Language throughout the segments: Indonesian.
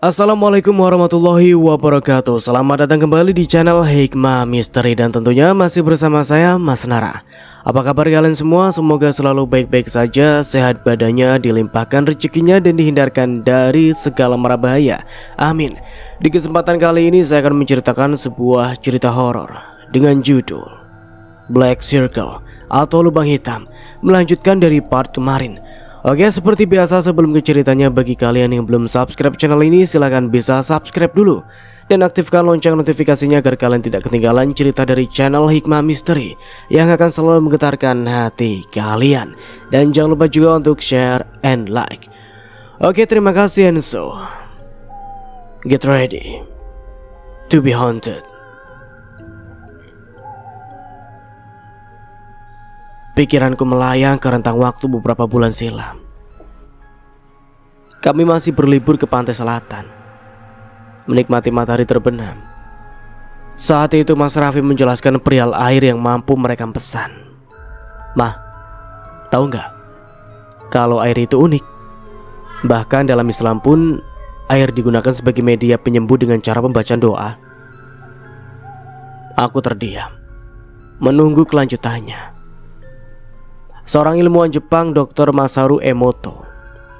Assalamualaikum warahmatullahi wabarakatuh. Selamat datang kembali di channel Hikmah Misteri. Dan tentunya masih bersama saya, Mas Nara. Apa kabar kalian semua? Semoga selalu baik-baik saja, sehat badannya, dilimpahkan rezekinya, dan dihindarkan dari segala mara bahaya. Amin. Di kesempatan kali ini saya akan menceritakan sebuah cerita horor dengan judul Black Circle atau Lubang Hitam, melanjutkan dari part kemarin. Oke, seperti biasa sebelum ke ceritanya, bagi kalian yang belum subscribe channel ini, silahkan bisa subscribe dulu dan aktifkan lonceng notifikasinya agar kalian tidak ketinggalan cerita dari channel Hikmah Misteri yang akan selalu menggetarkan hati kalian. Dan jangan lupa juga untuk share and like. Oke, terima kasih, and so get ready to be haunted. Pikiranku melayang ke rentang waktu beberapa bulan silam. Kami masih berlibur ke pantai selatan, menikmati matahari terbenam. Saat itu Mas Raffi menjelaskan perihal air yang mampu merekam pesan. Mah, tahu nggak kalau air itu unik? Bahkan dalam Islam pun air digunakan sebagai media penyembuh dengan cara pembacaan doa. Aku terdiam, menunggu kelanjutannya. Seorang ilmuwan Jepang, Dr. Masaru Emoto,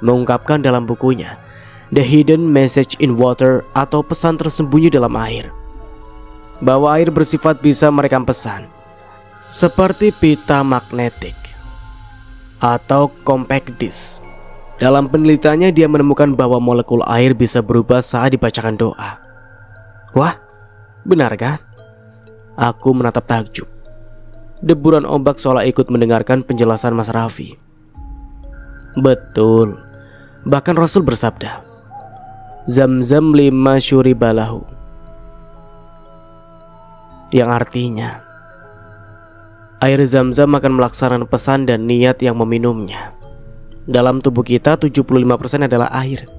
mengungkapkan dalam bukunya The Hidden Message in Water atau pesan tersembunyi dalam air, bahwa air bersifat bisa merekam pesan seperti pita magnetik atau compact disc. Dalam penelitiannya dia menemukan bahwa molekul air bisa berubah saat dibacakan doa. Wah, benar kan? Aku menatap takjub. Deburan ombak seolah ikut mendengarkan penjelasan Mas Raffi. Betul. Bahkan Rasul bersabda, Zam-zam lima syuribalahu, yang artinya air Zam-zam akan melaksanakan pesan dan niat yang meminumnya. Dalam tubuh kita 75% adalah air.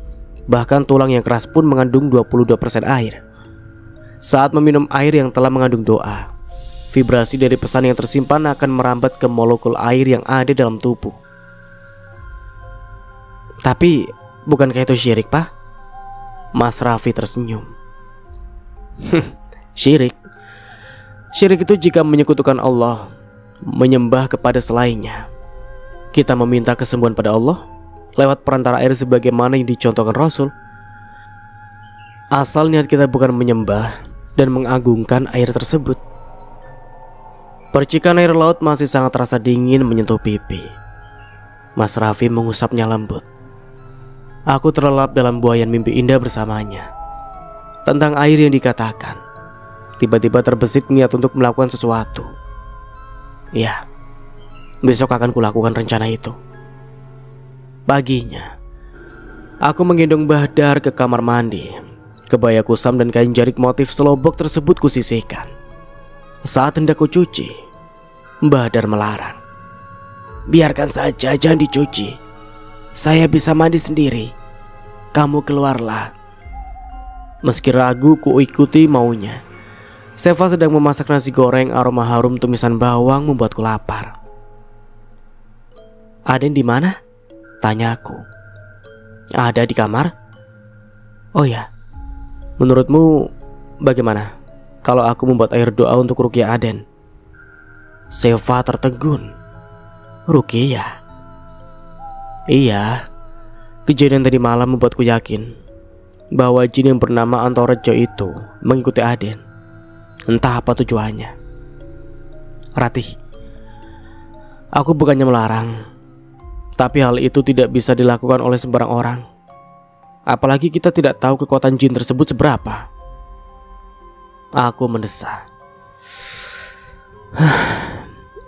Bahkan tulang yang keras pun mengandung 22% air. Saat meminum air yang telah mengandung doa, vibrasi dari pesan yang tersimpan akan merambat ke molekul air yang ada dalam tubuh. Tapi bukankah itu syirik, Pak? Mas Raffi tersenyum. Syirik itu jika menyekutukan Allah, menyembah kepada selainnya. Kita meminta kesembuhan pada Allah lewat perantara air sebagaimana yang dicontohkan Rasul. Asal niat kita bukan menyembah dan mengagungkan air tersebut. Percikan air laut masih sangat terasa dingin menyentuh pipi. Mas Raffi mengusapnya lembut. Aku terlelap dalam buayan mimpi indah bersamanya. Tentang air yang dikatakan, tiba-tiba terbesit niat untuk melakukan sesuatu. Ya, besok akan kulakukan rencana itu. Paginya, aku menggendong Bahdar ke kamar mandi. Kebaya kusam dan kain jarik motif selobok tersebut kusisihkan. Saat hendak kucuci, Bahdar melarang. Biarkan saja, jangan dicuci. Saya bisa mandi sendiri. Kamu keluarlah. Meski ragu, kuikuti maunya. Seva sedang memasak nasi goreng, aroma harum tumisan bawang membuatku lapar. Aden di mana? Tanya aku. Ada di kamar. Oh ya, menurutmu bagaimana kalau aku membuat air doa untuk Ruqyah Aden? Seva tertegun. Ruqyah? Iya, kejadian tadi malam membuatku yakin bahwa jin yang bernama Antorejo itu mengikuti Aden. Entah apa tujuannya. Ratih, aku bukannya melarang, tapi hal itu tidak bisa dilakukan oleh sembarang orang. Apalagi kita tidak tahu kekuatan jin tersebut seberapa. Aku mendesah.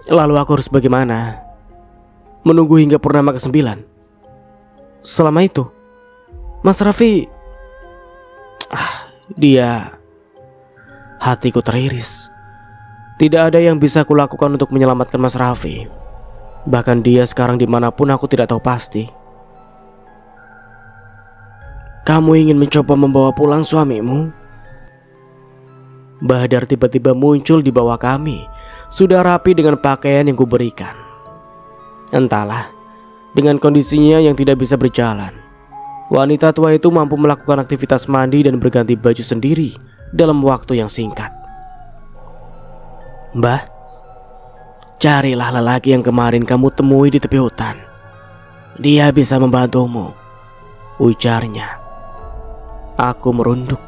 Lalu aku harus bagaimana? Menunggu hingga purnama ke-9? Selama itu Mas Raffi, hatiku teriris. Tidak ada yang bisa kulakukan untuk menyelamatkan Mas Raffi. Bahkan dia sekarang dimanapun aku tidak tahu pasti. Kamu ingin mencoba membawa pulang suamimu? Bahdar tiba-tiba muncul di bawah kami, sudah rapi dengan pakaian yang kuberikan. Entahlah, dengan kondisinya yang tidak bisa berjalan, Wanita tua itu mampu melakukan aktivitas mandi dan berganti baju sendiri dalam waktu yang singkat. "Mbah, carilah lelaki yang kemarin kamu temui di tepi hutan. Dia bisa membantumu," ujarnya. Aku merunduk.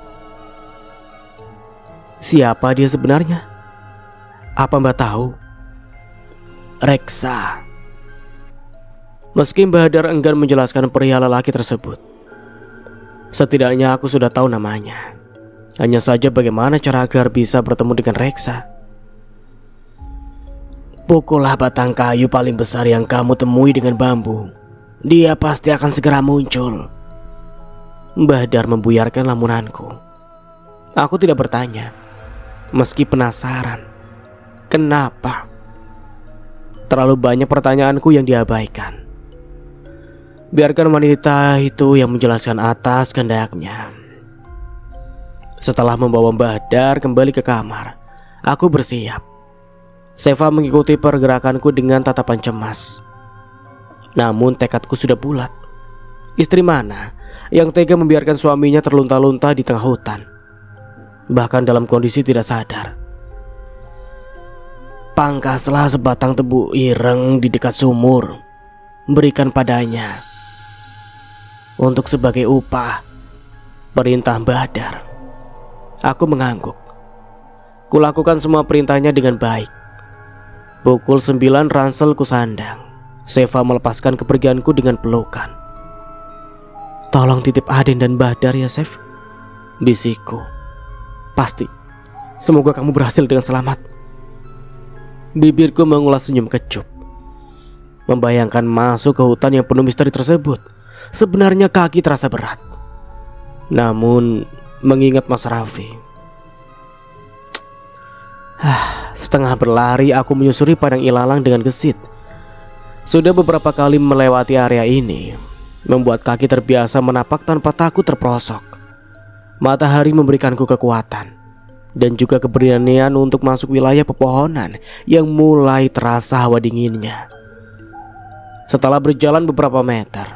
Siapa dia sebenarnya? Apa Mbah tahu? "Reksa." Meski Mbah Hadar enggan menjelaskan pria lelaki tersebut, setidaknya aku sudah tahu namanya. Hanya saja bagaimana cara agar bisa bertemu dengan Reksa. "Pukullah batang kayu paling besar yang kamu temui dengan bambu. Dia pasti akan segera muncul." Mbah Hadar membuyarkan lamunanku. Aku tidak bertanya, meski penasaran. Kenapa? Terlalu banyak pertanyaanku yang diabaikan. Biarkan wanita itu yang menjelaskan atas kehendaknya. Setelah membawa Mbah Hadar kembali ke kamar, aku bersiap. Seva mengikuti pergerakanku dengan tatapan cemas. Namun tekadku sudah bulat. Istri mana yang tega membiarkan suaminya terlunta-lunta di tengah hutan, bahkan dalam kondisi tidak sadar? "Pangkaslah sebatang tebu ireng di dekat sumur, berikan padanya untuk sebagai upah," perintah Mbah Hadar. Aku mengangguk. Kulakukan semua perintahnya dengan baik. Pukul 9 ransel kusandang. Seva melepaskan kepergianku dengan pelukan. "Tolong titip Aden dan Mbah Hadar ya, Sev," bisikku. "Pasti. Semoga kamu berhasil dengan selamat." Bibirku mengulas senyum kecup. Membayangkan masuk ke hutan yang penuh misteri tersebut, sebenarnya kaki terasa berat. Namun mengingat Mas Raffi, setengah berlari aku menyusuri padang ilalang dengan gesit. Sudah beberapa kali melewati area ini, membuat kaki terbiasa menapak tanpa takut terperosok. Matahari memberikanku kekuatan dan juga keberanian untuk masuk wilayah pepohonan yang mulai terasa hawa dinginnya. Setelah berjalan beberapa meter,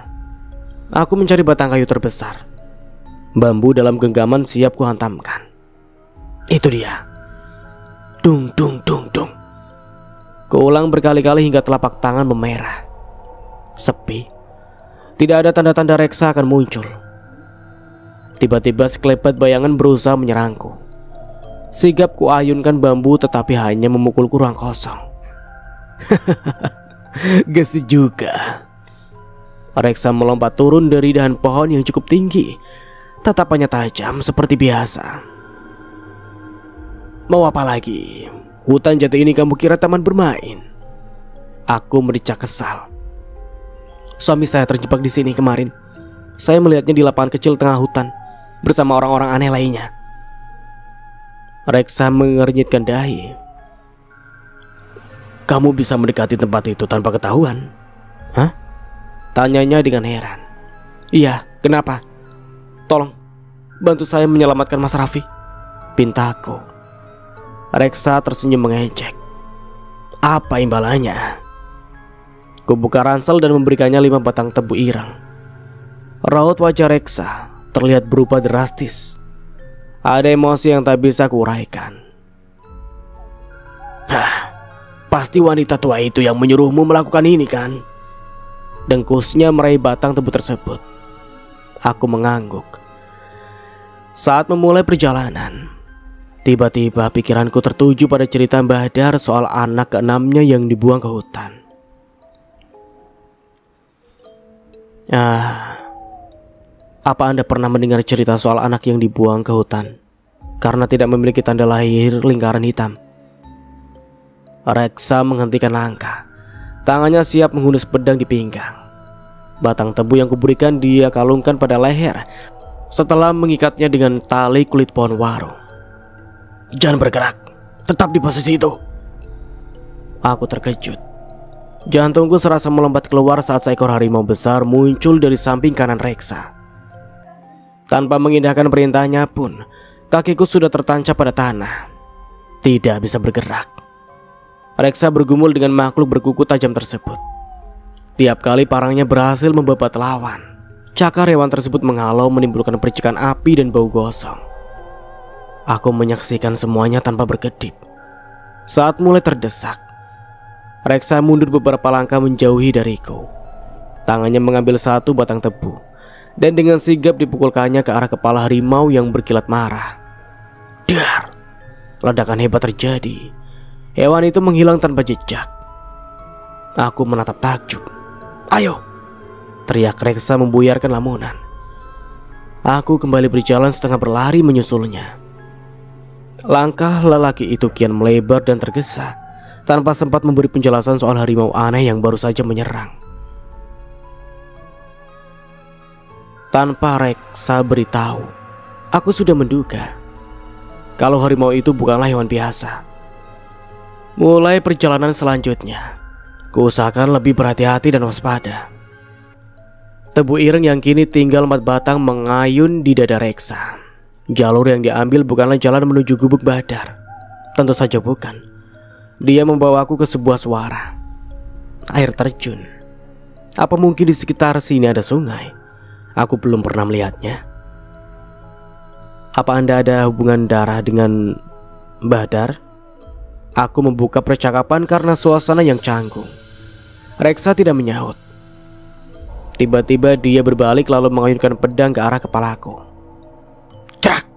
aku mencari batang kayu terbesar. Bambu dalam genggaman siap kuhantamkan. Itu dia. Dung dung dung dung. Keulang berkali-kali hingga telapak tangan memerah. Sepi. Tidak ada tanda-tanda Reksa akan muncul. Tiba-tiba sekelebat bayangan berusaha menyerangku. Sigap kuayunkan bambu tetapi hanya memukulku ruang kosong. Gesit juga. Reksa melompat turun dari dahan pohon yang cukup tinggi. Tatapannya tajam seperti biasa. "Mau apa lagi? Hutan jati ini kamu kira taman bermain?" Aku mericak kesal. "Suami saya terjebak di sini kemarin. Saya melihatnya di lapangan kecil tengah hutan bersama orang-orang aneh lainnya." Reksa mengernyitkan dahi. "Kamu bisa mendekati tempat itu tanpa ketahuan?" "Hah?" tanyanya dengan heran. "Iya, kenapa? Tolong, bantu saya menyelamatkan Mas Raffi," pintaku. Reksa tersenyum mengejek. "Apa imbalannya?" Kubuka ransel dan memberikannya 5 batang tebu ireng. Raut wajah Reksa terlihat berubah drastis. Ada emosi yang tak bisa kuuraikan. Pasti wanita tua itu yang menyuruhmu melakukan ini kan?" Dengkusnya meraih batang tebu tersebut. Aku mengangguk. Saat memulai perjalanan, tiba-tiba pikiranku tertuju pada cerita Mbah Hadar soal anak keenamnya yang dibuang ke hutan. Apa Anda pernah mendengar cerita soal anak yang dibuang ke hutan karena tidak memiliki tanda lahir lingkaran hitam? Reksa menghentikan langkah. Tangannya siap menghunus pedang di pinggang. Batang tebu yang kuberikan dia kalungkan pada leher setelah mengikatnya dengan tali kulit pohon waru. "Jangan bergerak, tetap di posisi itu." Aku terkejut. Jantungku serasa melompat keluar saat seekor harimau besar muncul dari samping kanan Reksa. Tanpa mengindahkan perintahnya pun, kakiku sudah tertancap pada tanah. Tidak bisa bergerak. Reksa bergumul dengan makhluk berkuku tajam tersebut. Tiap kali parangnya berhasil membabat lawan, Cakar hewan tersebut menghalau, menimbulkan percikan api dan bau gosong. Aku menyaksikan semuanya tanpa berkedip. Saat mulai terdesak, Reksa mundur beberapa langkah menjauhi dariku. Tangannya mengambil satu batang tebu dan dengan sigap dipukulkannya ke arah kepala harimau yang berkilat marah. Dar! Ledakan hebat terjadi. Hewan itu menghilang tanpa jejak. Aku menatap takjub. "Ayo!" teriak Reksa membuyarkan lamunan. Aku kembali berjalan setengah berlari menyusulnya. Langkah lelaki itu kian melebar dan tergesa, tanpa sempat memberi penjelasan soal harimau aneh yang baru saja menyerang. Tanpa Reksa beritahu, aku sudah menduga kalau harimau itu bukanlah hewan biasa. Mulai perjalanan selanjutnya, kuusahakan lebih berhati-hati dan waspada. Tebu ireng yang kini tinggal 4 batang mengayun di dada Reksa. Jalur yang diambil bukanlah jalan menuju Gubuk Badar. Tentu saja bukan. Dia membawaku ke sebuah suara. Air terjun. Apa mungkin di sekitar sini ada sungai? Aku belum pernah melihatnya. Apa Anda ada hubungan darah dengan Badar? Aku membuka percakapan karena suasana yang canggung. Reksa tidak menyaut. Tiba-tiba dia berbalik lalu mengayunkan pedang ke arah kepalaku. Cerak!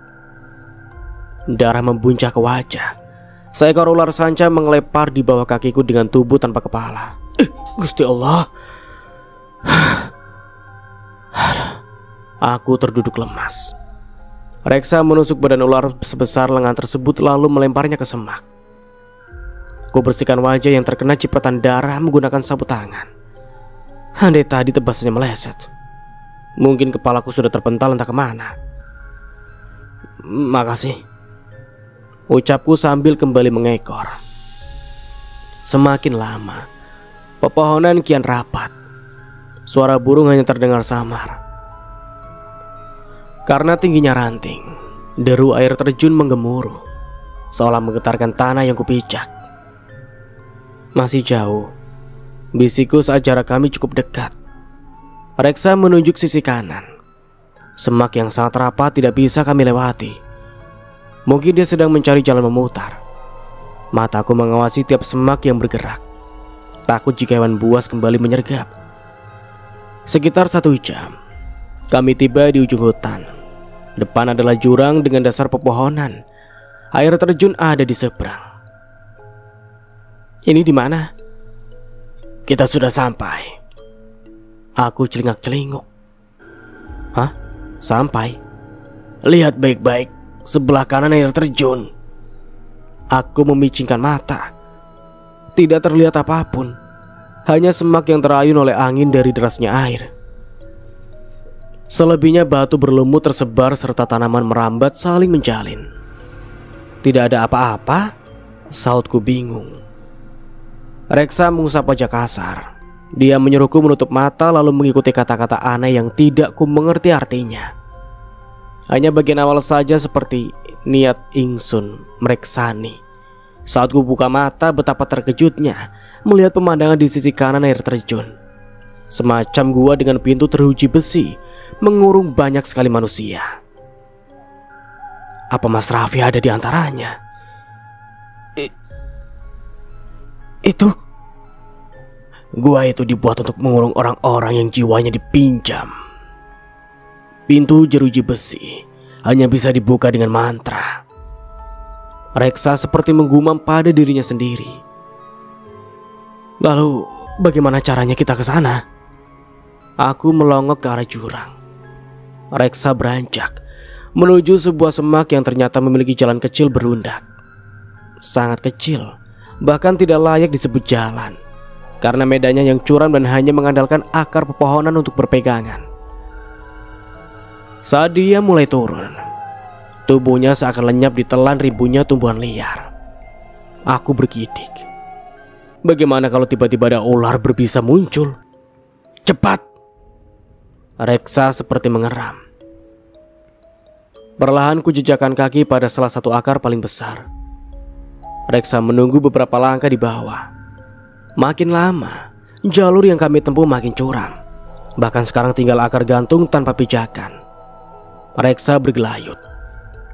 Darah membuncah ke wajah. Seekor ular sanca mengelepar di bawah kakiku dengan tubuh tanpa kepala. Gusti Allah. Aku terduduk lemas. Reksa menusuk badan ular sebesar lengan tersebut lalu melemparnya ke semak. Ku bersihkan wajah yang terkena cipratan darah menggunakan sapu tangan. Andai tadi tebasnya meleset, mungkin kepalaku sudah terpental entah kemana. Makasih, ucapku sambil kembali mengekor. Semakin lama, pepohonan kian rapat. Suara burung hanya terdengar samar. Karena tingginya ranting, deru air terjun menggemuruh, seolah menggetarkan tanah yang kupijak. Masih jauh, bisikku saat jarak kami cukup dekat. Reksa menunjuk sisi kanan. Semak yang sangat rapat tidak bisa kami lewati. Mungkin dia sedang mencari jalan memutar. Mataku mengawasi tiap semak yang bergerak. Takut jika hewan buas kembali menyergap. Sekitar 1 jam, kami tiba di ujung hutan. Depan adalah jurang dengan dasar pepohonan. Air terjun ada di seberang. Ini di mana? Kita sudah sampai. Aku celingak-celinguk. Hah? Sampai? Lihat baik-baik, sebelah kanan air terjun. Aku memicingkan mata. Tidak terlihat apapun. Hanya semak yang terayun oleh angin dari derasnya air. Selebihnya batu berlumut tersebar serta tanaman merambat saling menjalin. Tidak ada apa-apa, sautku bingung. Reksa mengusap wajah kasar. Dia menyuruhku menutup mata lalu mengikuti kata-kata aneh yang tidak ku mengerti artinya. Hanya bagian awal saja seperti niat ingsun mereksani. Saat ku buka mata betapa terkejutnya melihat pemandangan di sisi kanan air terjun. Semacam gua dengan pintu teruji besi mengurung banyak sekali manusia. Apa Mas Raffi ada di antaranya? Itu gua itu dibuat untuk mengurung orang-orang yang jiwanya dipinjam. Pintu jeruji besi hanya bisa dibuka dengan mantra. Reksa seperti menggumam pada dirinya sendiri. Lalu bagaimana caranya kita ke sana? Aku melongok ke arah jurang. Reksa beranjak menuju sebuah semak yang ternyata memiliki jalan kecil berundak. Sangat kecil, bahkan tidak layak disebut jalan, karena medannya yang curam dan hanya mengandalkan akar pepohonan untuk berpegangan. Saat dia mulai turun, tubuhnya seakan lenyap ditelan ribunya tumbuhan liar. Aku bergidik. Bagaimana kalau tiba-tiba ada ular berbisa muncul? Cepat! Reksa seperti mengeram. Perlahan ku jejakkan kaki pada salah satu akar paling besar. Reksa menunggu beberapa langkah di bawah. Makin lama, jalur yang kami tempuh makin curam. Bahkan sekarang tinggal akar gantung tanpa pijakan. Reksa bergelayut,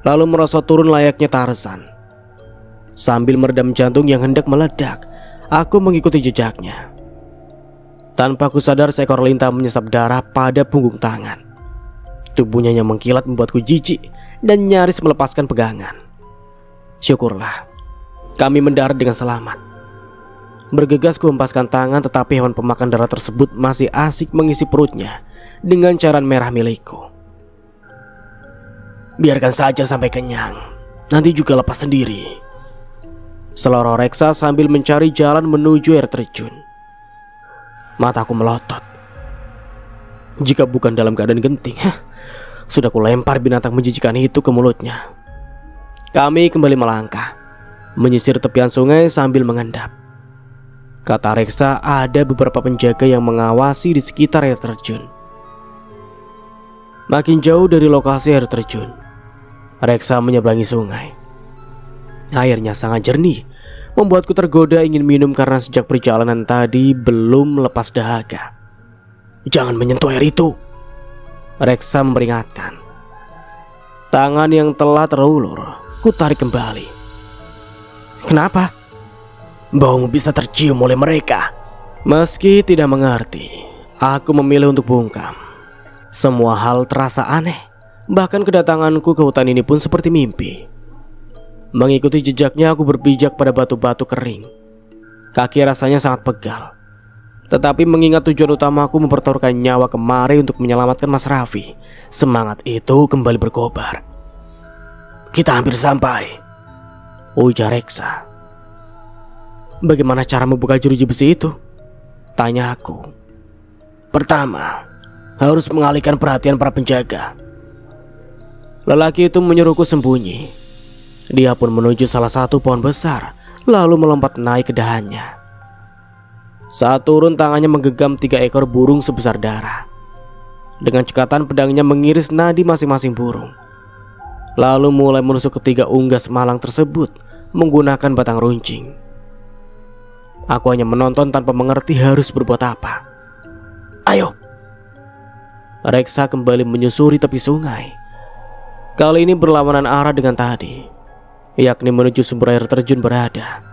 lalu merosot turun layaknya Tarzan. Sambil meredam jantung yang hendak meledak, aku mengikuti jejaknya. Tanpa ku sadar seekor lintah menyesap darah pada punggung tangan. Tubuhnya yang mengkilat membuatku jijik dan nyaris melepaskan pegangan. Syukurlah, kami mendarat dengan selamat. Bergegas ku hempaskan tangan, tetapi hewan pemakan darah tersebut masih asik mengisi perutnya dengan cairan merah milikku. Biarkan saja sampai kenyang, nanti juga lepas sendiri. Seloroh Reksa sambil mencari jalan menuju air terjun. Mataku melotot. Jika bukan dalam keadaan genting, sudah ku lempar binatang menjijikan itu ke mulutnya. Kami kembali melangkah, menyisir tepian sungai sambil mengendap. Kata Reksa, ada beberapa penjaga yang mengawasi di sekitar air terjun. Makin jauh dari lokasi air terjun, Reksa menyeberangi sungai. Airnya sangat jernih, membuatku tergoda ingin minum karena sejak perjalanan tadi belum lepas dahaga. Jangan menyentuh air itu, Reksa memperingatkan. Tangan yang telah terulur, ku tarik kembali. Kenapa? Baumu bisa tercium oleh mereka. Meski tidak mengerti, aku memilih untuk bungkam. Semua hal terasa aneh. Bahkan kedatanganku ke hutan ini pun seperti mimpi. Mengikuti jejaknya, aku berpijak pada batu-batu kering. Kaki rasanya sangat pegal. Tetapi mengingat tujuan utamaku mempertaruhkan nyawa kemari untuk menyelamatkan Mas Raffi, semangat itu kembali berkobar. Kita hampir sampai, ujar Reksa. Bagaimana cara membuka jeruji besi itu? Tanya aku. Pertama, harus mengalihkan perhatian para penjaga. Lelaki itu menyuruhku sembunyi. Dia pun menuju salah satu pohon besar, lalu melompat naik ke dahannya. Saat turun, tangannya menggenggam 3 ekor burung sebesar darah. Dengan cekatan pedangnya mengiris nadi masing-masing burung, lalu mulai menusuk ketiga unggas malang tersebut menggunakan batang runcing. Aku hanya menonton tanpa mengerti harus berbuat apa. Ayo! Reksa kembali menyusuri tepi sungai. Kali ini berlawanan arah dengan tadi, yakni menuju sumber air terjun berada.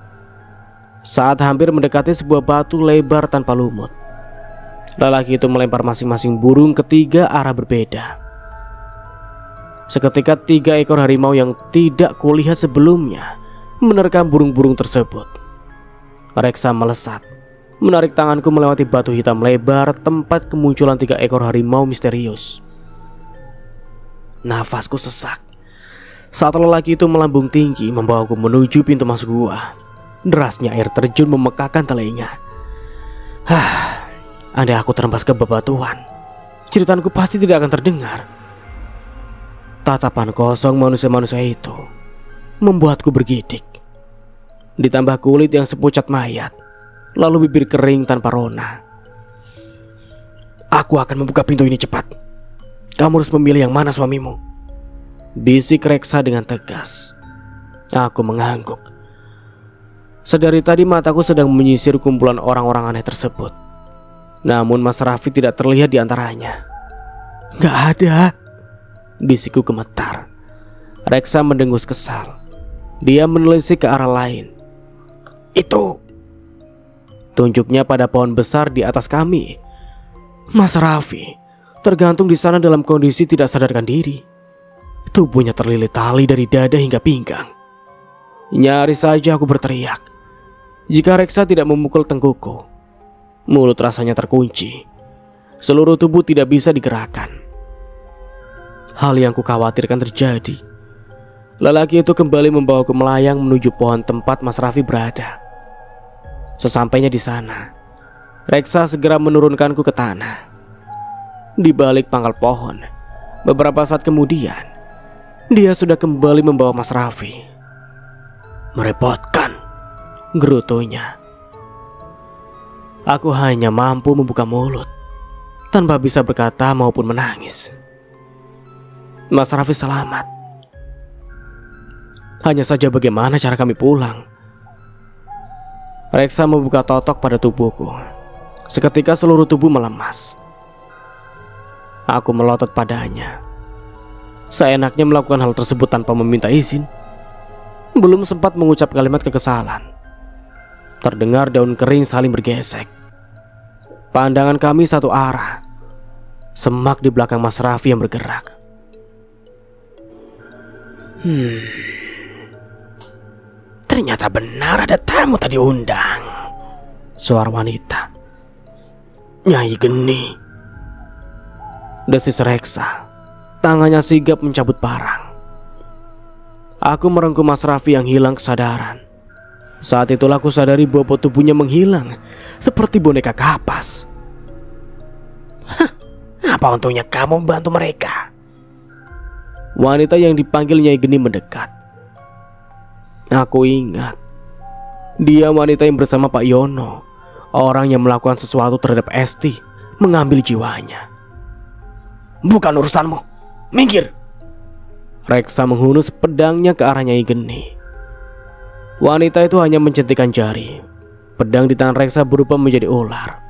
Saat hampir mendekati sebuah batu lebar tanpa lumut, lelaki itu melempar masing-masing burung ke 3 arah berbeda. Seketika 3 ekor harimau yang tidak kulihat sebelumnya menerkam burung-burung tersebut. Reksa melesat, menarik tanganku melewati batu hitam lebar tempat kemunculan 3 ekor harimau misterius. Nafasku sesak saat lelaki itu melambung tinggi membawaku menuju pintu masuk gua. Derasnya air terjun memekakkan telinga. Andai aku terhempas ke bebatuan, ceritaanku pasti tidak akan terdengar. Tatapan kosong manusia-manusia itu membuatku bergidik. Ditambah kulit yang sepucat mayat, lalu bibir kering tanpa rona. Aku akan membuka pintu ini cepat. Kamu harus memilih yang mana suamimu, bisik Reksa dengan tegas. Aku mengangguk. Sedari tadi mataku sedang menyisir kumpulan orang-orang aneh tersebut. Namun Mas Raffi tidak terlihat di antaranya. Gak ada, bisikku gemetar. Reksa mendengus kesal. Dia menelisik ke arah lain. Itu, tunjuknya pada pohon besar di atas kami. Mas Raffi tergantung di sana dalam kondisi tidak sadarkan diri. Tubuhnya terlilit tali dari dada hingga pinggang. Nyaris saja aku berteriak jika Reksa tidak memukul tengkukku. Mulut rasanya terkunci. Seluruh tubuh tidak bisa digerakkan. Hal yang kukhawatirkan terjadi. Lelaki itu kembali membawaku melayang menuju pohon tempat Mas Raffi berada. Sesampainya di sana, Reksa segera menurunkanku ke tanah. Di balik pangkal pohon, beberapa saat kemudian, dia sudah kembali membawa Mas Raffi. Merepotkan, gerutunya. Aku hanya mampu membuka mulut tanpa bisa berkata maupun menangis. Mas Raffi selamat. Hanya saja bagaimana cara kami pulang? Reksa membuka totok pada tubuhku. Seketika seluruh tubuh melemas. Aku melotot padanya. Seenaknya melakukan hal tersebut tanpa meminta izin. Belum sempat mengucap kalimat kekesalan, terdengar daun kering saling bergesek. Pandangan kami satu arah. Semak di belakang Mas Raffi yang bergerak. Ternyata benar ada tamu tadi undang. Suara wanita. Nyai Geni. Desis Reksa. Tangannya sigap mencabut barang. Aku merengkuh Mas Raffi yang hilang kesadaran. Saat itulah aku sadari bobot tubuhnya menghilang seperti boneka kapas. Apa untungnya kamu membantu mereka? Wanita yang dipanggil Nyai Geni mendekat. Aku ingat, dia wanita yang bersama Pak Yono, orang yang melakukan sesuatu terhadap Esti, mengambil jiwanya. Bukan urusanmu, minggir! Reksa menghunus pedangnya ke arah Nyai Geni. Wanita itu hanya mencentikkan jari. Pedang di tangan Reksa berubah menjadi ular.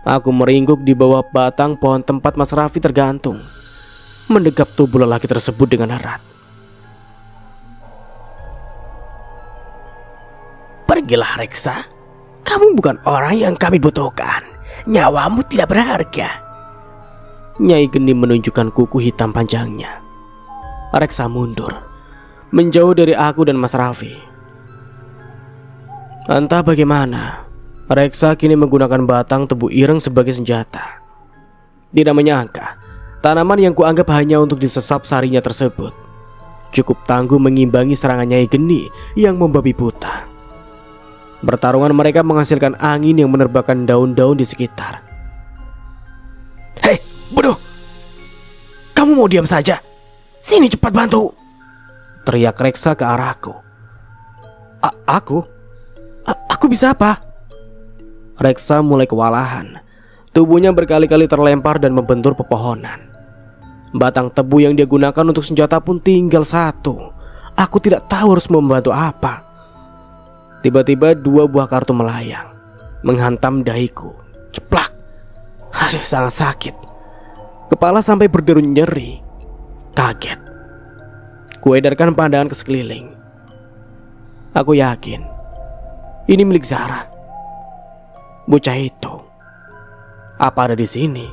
Aku meringkuk di bawah batang pohon tempat Mas Raffi tergantung, mendekap tubuh lelaki tersebut dengan erat. Pergilah Reksa, kamu bukan orang yang kami butuhkan. Nyawamu tidak berharga. Nyai Geni menunjukkan kuku hitam panjangnya. Reksa mundur, menjauh dari aku dan Mas Raffi. Entah bagaimana, Reksa kini menggunakan batang tebu ireng sebagai senjata. Tidak menyangka, tanaman yang kuanggap hanya untuk disesap sarinya tersebut cukup tangguh mengimbangi serangan Nyai Geni yang membabi buta. Pertarungan mereka menghasilkan angin yang menerbangkan daun-daun di sekitar. Hei, bodoh! Kamu mau diam saja? Sini cepat bantu! Teriak Reksa ke arahku. Aku bisa apa? Reksa mulai kewalahan. Tubuhnya berkali-kali terlempar dan membentur pepohonan. Batang tebu yang dia gunakan untuk senjata pun tinggal satu. Aku tidak tahu harus membantu apa. Tiba-tiba 2 buah kartu melayang, menghantam dahiku. Ceplak. Aduh, sangat sakit. Kepala sampai berderu nyeri. Kaget. Kuedarkan pandangan ke sekeliling. Aku yakin ini milik Zara. Bocah itu apa ada di sini?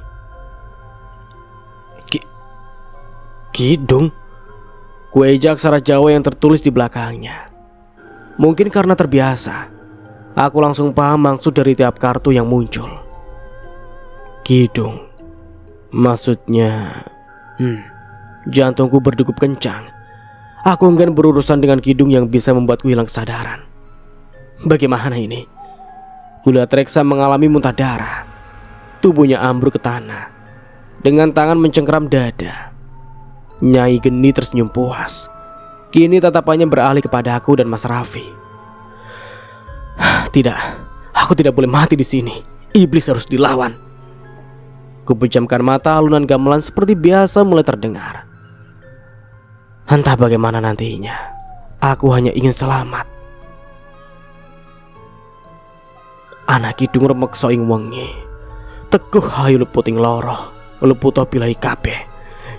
Kidung. Kuejak aksara Jawa yang tertulis di belakangnya. Mungkin karena terbiasa, aku langsung paham maksud dari tiap kartu yang muncul. Kidung. Maksudnya jantungku berdegup kencang. Aku enggan berurusan dengan kidung yang bisa membuatku hilang kesadaran. Bagaimana ini? Kulihat Reksa mengalami muntah darah. Tubuhnya ambruk ke tanah. Dengan tangan mencengkeram dada. Nyai Geni tersenyum puas. Kini tatapannya beralih kepada aku dan Mas Raffi. Tidak, aku tidak boleh mati di sini. Iblis harus dilawan. Kupejamkan mata, alunan gamelan seperti biasa mulai terdengar. Entah bagaimana nantinya, aku hanya ingin selamat. Anak kidung remek soing wengi. Teguh hayu leputing loroh, leputo pilai kabeh.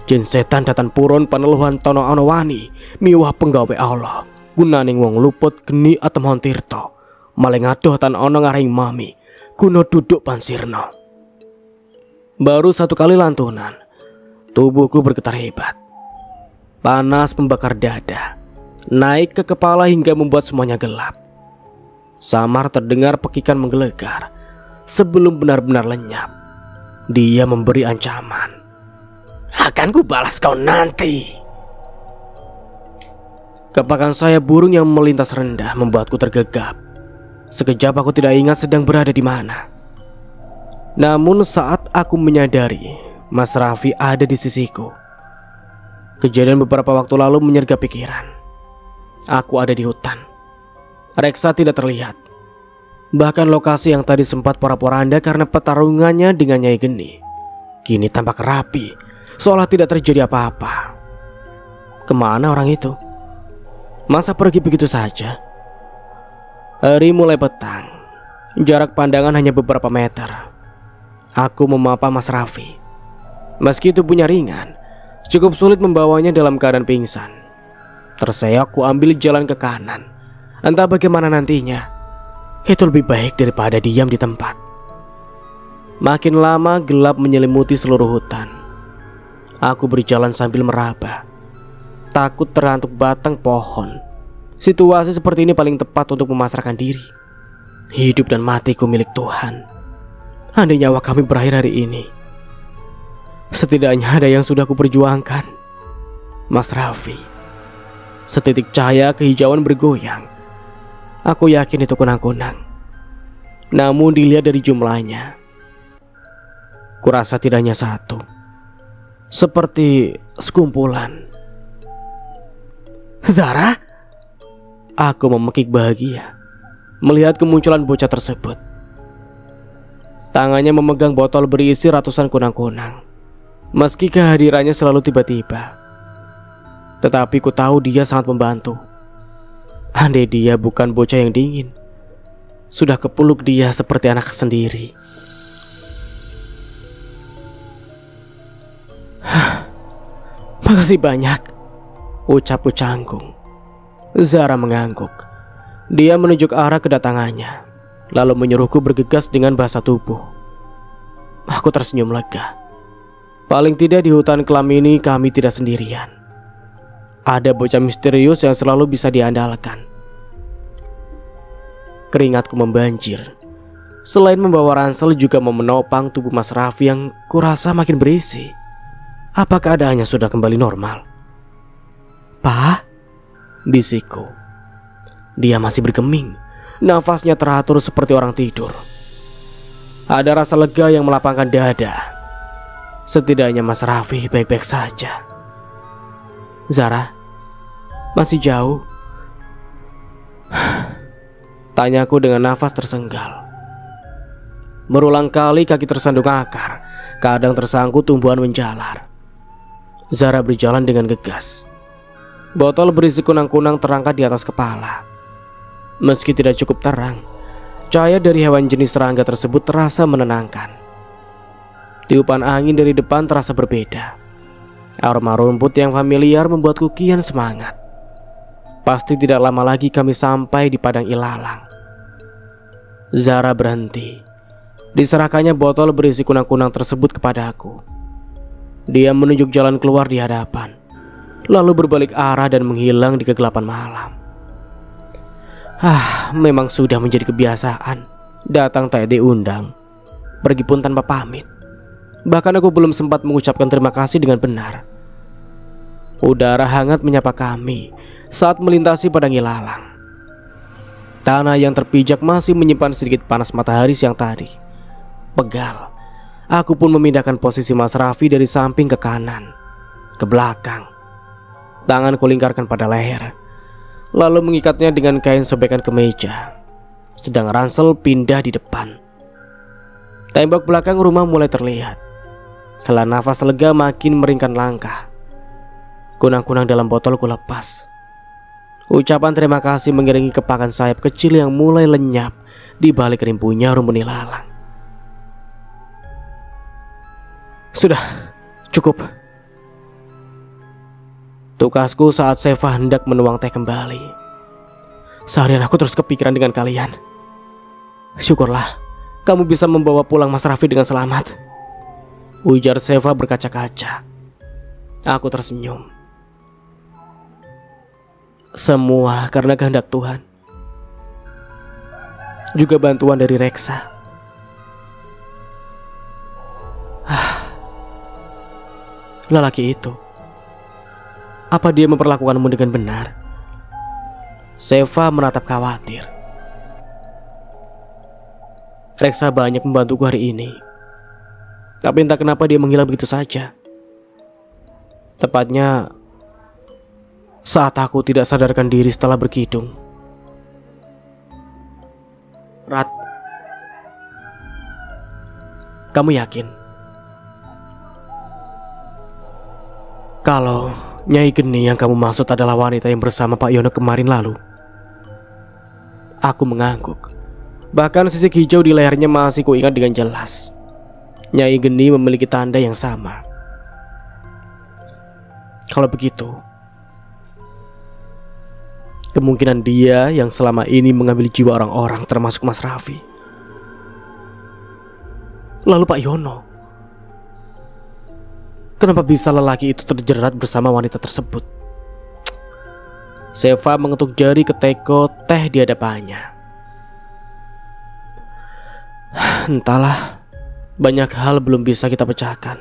Jen setan datan puron paneluhan tono ana wani, miwah penggawe Allah. Gunaning wong luput geni atemhon tirta. Maling adoh tan ana ngaring mami, guna duduk pansirna. Baru 1 kali lantunan, tubuhku bergetar hebat. Panas membakar dada, naik ke kepala hingga membuat semuanya gelap. Samar terdengar pekikan menggelegar. Sebelum benar-benar lenyap, dia memberi ancaman. Akan ku balas kau nanti. Kepakan sayap burung yang melintas rendah membuatku tergegap. Sekejap aku tidak ingat sedang berada di mana. Namun saat aku menyadari Mas Raffi ada di sisiku, kejadian beberapa waktu lalu menyergap pikiran. Aku ada di hutan. Reksa tidak terlihat. Bahkan lokasi yang tadi sempat porak-poranda karena pertarungannya dengan Nyai Geni kini tampak rapi, seolah tidak terjadi apa-apa. Kemana orang itu? Masa pergi begitu saja? Hari mulai petang. Jarak pandangan hanya beberapa meter. Aku memapa Mas Raffi. Meski tubuhnya ringan, cukup sulit membawanya dalam keadaan pingsan. Terseok ku ambil jalan ke kanan. Entah bagaimana nantinya, itu lebih baik daripada diam di tempat. Makin lama gelap menyelimuti seluruh hutan. Aku berjalan sambil meraba, takut terantuk batang pohon. Situasi seperti ini paling tepat untuk memasrahkan diri. Hidup dan matiku milik Tuhan. Andai nyawa kami berakhir hari ini, setidaknya ada yang sudah kuperjuangkan. Mas Raffi. Setitik cahaya kehijauan bergoyang. Aku yakin itu kunang-kunang. Namun dilihat dari jumlahnya, kurasa tidak hanya satu, seperti sekumpulan. Zara? Aku memekik bahagia melihat kemunculan bocah tersebut. Tangannya memegang botol berisi ratusan kunang-kunang. Meski kehadirannya selalu tiba-tiba, tetapi ku tahu dia sangat membantu. Andai dia bukan bocah yang dingin, sudah kepeluk dia seperti anak sendiri. Makasih banyak, ucapku canggung. Zara mengangguk. Dia menunjuk arah kedatangannya, lalu menyuruhku bergegas dengan bahasa tubuh. Aku tersenyum lega. Paling tidak di hutan kelam ini kami tidak sendirian. Ada bocah misterius yang selalu bisa diandalkan. Keringatku membanjir. Selain membawa ransel juga menopang tubuh Mas Raffi yang kurasa makin berisi. Apa keadaannya sudah kembali normal? "Pak," bisikku. Dia masih bergeming. Nafasnya teratur seperti orang tidur. Ada rasa lega yang melapangkan dada. Setidaknya Mas Raffi baik-baik saja. "Zara, masih jauh?" tanyaku dengan nafas tersenggal. Berulang kali kaki tersandung akar, kadang tersangkut tumbuhan menjalar. Zara berjalan dengan gegas. Botol berisi kunang-kunang terangkat di atas kepala. Meski tidak cukup terang, cahaya dari hewan jenis serangga tersebut terasa menenangkan. Tiupan angin dari depan terasa berbeda. Aroma rumput yang familiar membuatku kian semangat. Pasti tidak lama lagi kami sampai di padang ilalang. Zara berhenti. Diserahkannya botol berisi kunang-kunang tersebut kepadaku. Dia menunjuk jalan keluar di hadapan, lalu berbalik arah dan menghilang di kegelapan malam. Memang sudah menjadi kebiasaan datang tak diundang, pergi pun tanpa pamit. Bahkan aku belum sempat mengucapkan terima kasih dengan benar. Udara hangat menyapa kami saat melintasi padang ilalang. Tanah yang terpijak masih menyimpan sedikit panas matahari siang tadi. Pegal, aku pun memindahkan posisi Mas Raffi dari samping ke kanan, ke belakang. Tangan kulingkarkan pada leher, lalu mengikatnya dengan kain sobekan kemeja. Sedang ransel pindah di depan. Tembok belakang rumah mulai terlihat. Hela nafas lega makin meringkan langkah. Kunang-kunang dalam botol ku lepas. Ucapan terima kasih mengiringi kepakan sayap kecil yang mulai lenyap di balik rimpunya rumpun ilalang. Sudah, cukup. Tukasku saat Seva hendak menuang teh kembali. Seharian aku terus kepikiran dengan kalian. Syukurlah kamu bisa membawa pulang Mas Raffi dengan selamat, ujar Seva berkaca-kaca. Aku tersenyum. Semua karena kehendak Tuhan, juga bantuan dari Reksa. Lelaki itu, apa dia memperlakukanmu dengan benar? Seva menatap khawatir. Reksa banyak membantuku hari ini, tapi entah kenapa dia menghilang begitu saja. Tepatnya saat aku tidak sadarkan diri setelah berkidung. Rat, kamu yakin kalau Nyai Geni yang kamu maksud adalah wanita yang bersama Pak Yono kemarin lalu? Aku mengangguk. Bahkan sisik hijau di lehernya masih kuingat dengan jelas. Nyai Geni memiliki tanda yang sama. Kalau begitu, kemungkinan dia yang selama ini mengambil jiwa orang-orang, termasuk Mas Raffi. Lalu Pak Yono, kenapa bisa lelaki itu terjerat bersama wanita tersebut? Seva mengetuk jari ke teko teh di hadapannya. Entahlah, banyak hal belum bisa kita pecahkan.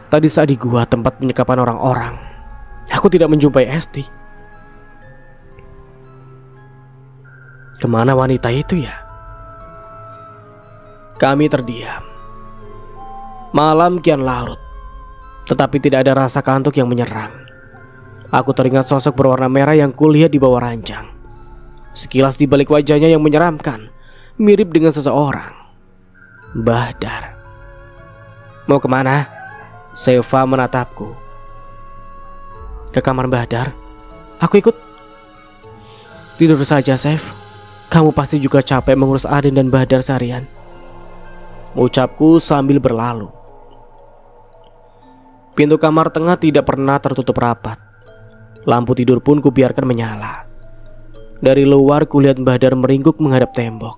Tadi saat di gua tempat penyekapan orang-orang, aku tidak menjumpai Esti. Kemana wanita itu ya? Kami terdiam. Malam kian larut, tetapi tidak ada rasa kantuk yang menyerang. Aku teringat sosok berwarna merah yang kulihat di bawah ranjang. Sekilas di balik wajahnya yang menyeramkan, mirip dengan seseorang. Bahdar. Mau kemana? Seva menatapku. Ke kamar Bahdar. Aku ikut. Tidur saja, Sev. Kamu pasti juga capek mengurus Aden dan Bahdar seharian, ucapku sambil berlalu. Pintu kamar tengah tidak pernah tertutup rapat. Lampu tidur pun kubiarkan menyala. Dari luar kulihat Bahdar meringkuk menghadap tembok.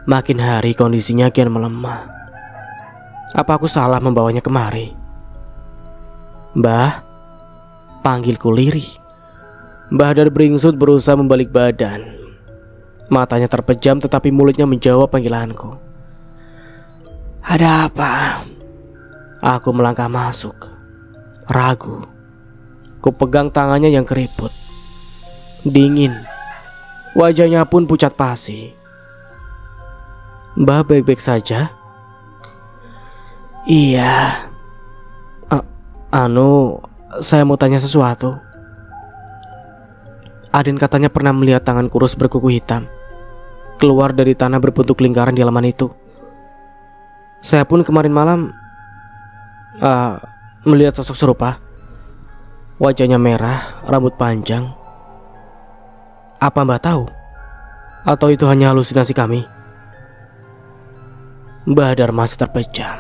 Makin hari kondisinya kian melemah. Apa aku salah membawanya kemari? Mbah, panggilku lirih. Bahdar beringsut berusaha membalik badan. Matanya terpejam tetapi mulutnya menjawab panggilanku. Ada apa? Aku melangkah masuk. Ragu. Ku pegang tangannya yang keriput. Dingin. Wajahnya pun pucat pasi. Mbah baik-baik saja? Iya. Saya mau tanya sesuatu. Aden katanya pernah melihat tangan kurus berkuku hitam keluar dari tanah berbentuk lingkaran di halaman itu. Saya pun kemarin malam melihat sosok serupa. Wajahnya merah, rambut panjang. Apa Mbak tahu? Atau itu hanya halusinasi kami? Bahdar masih terpejam.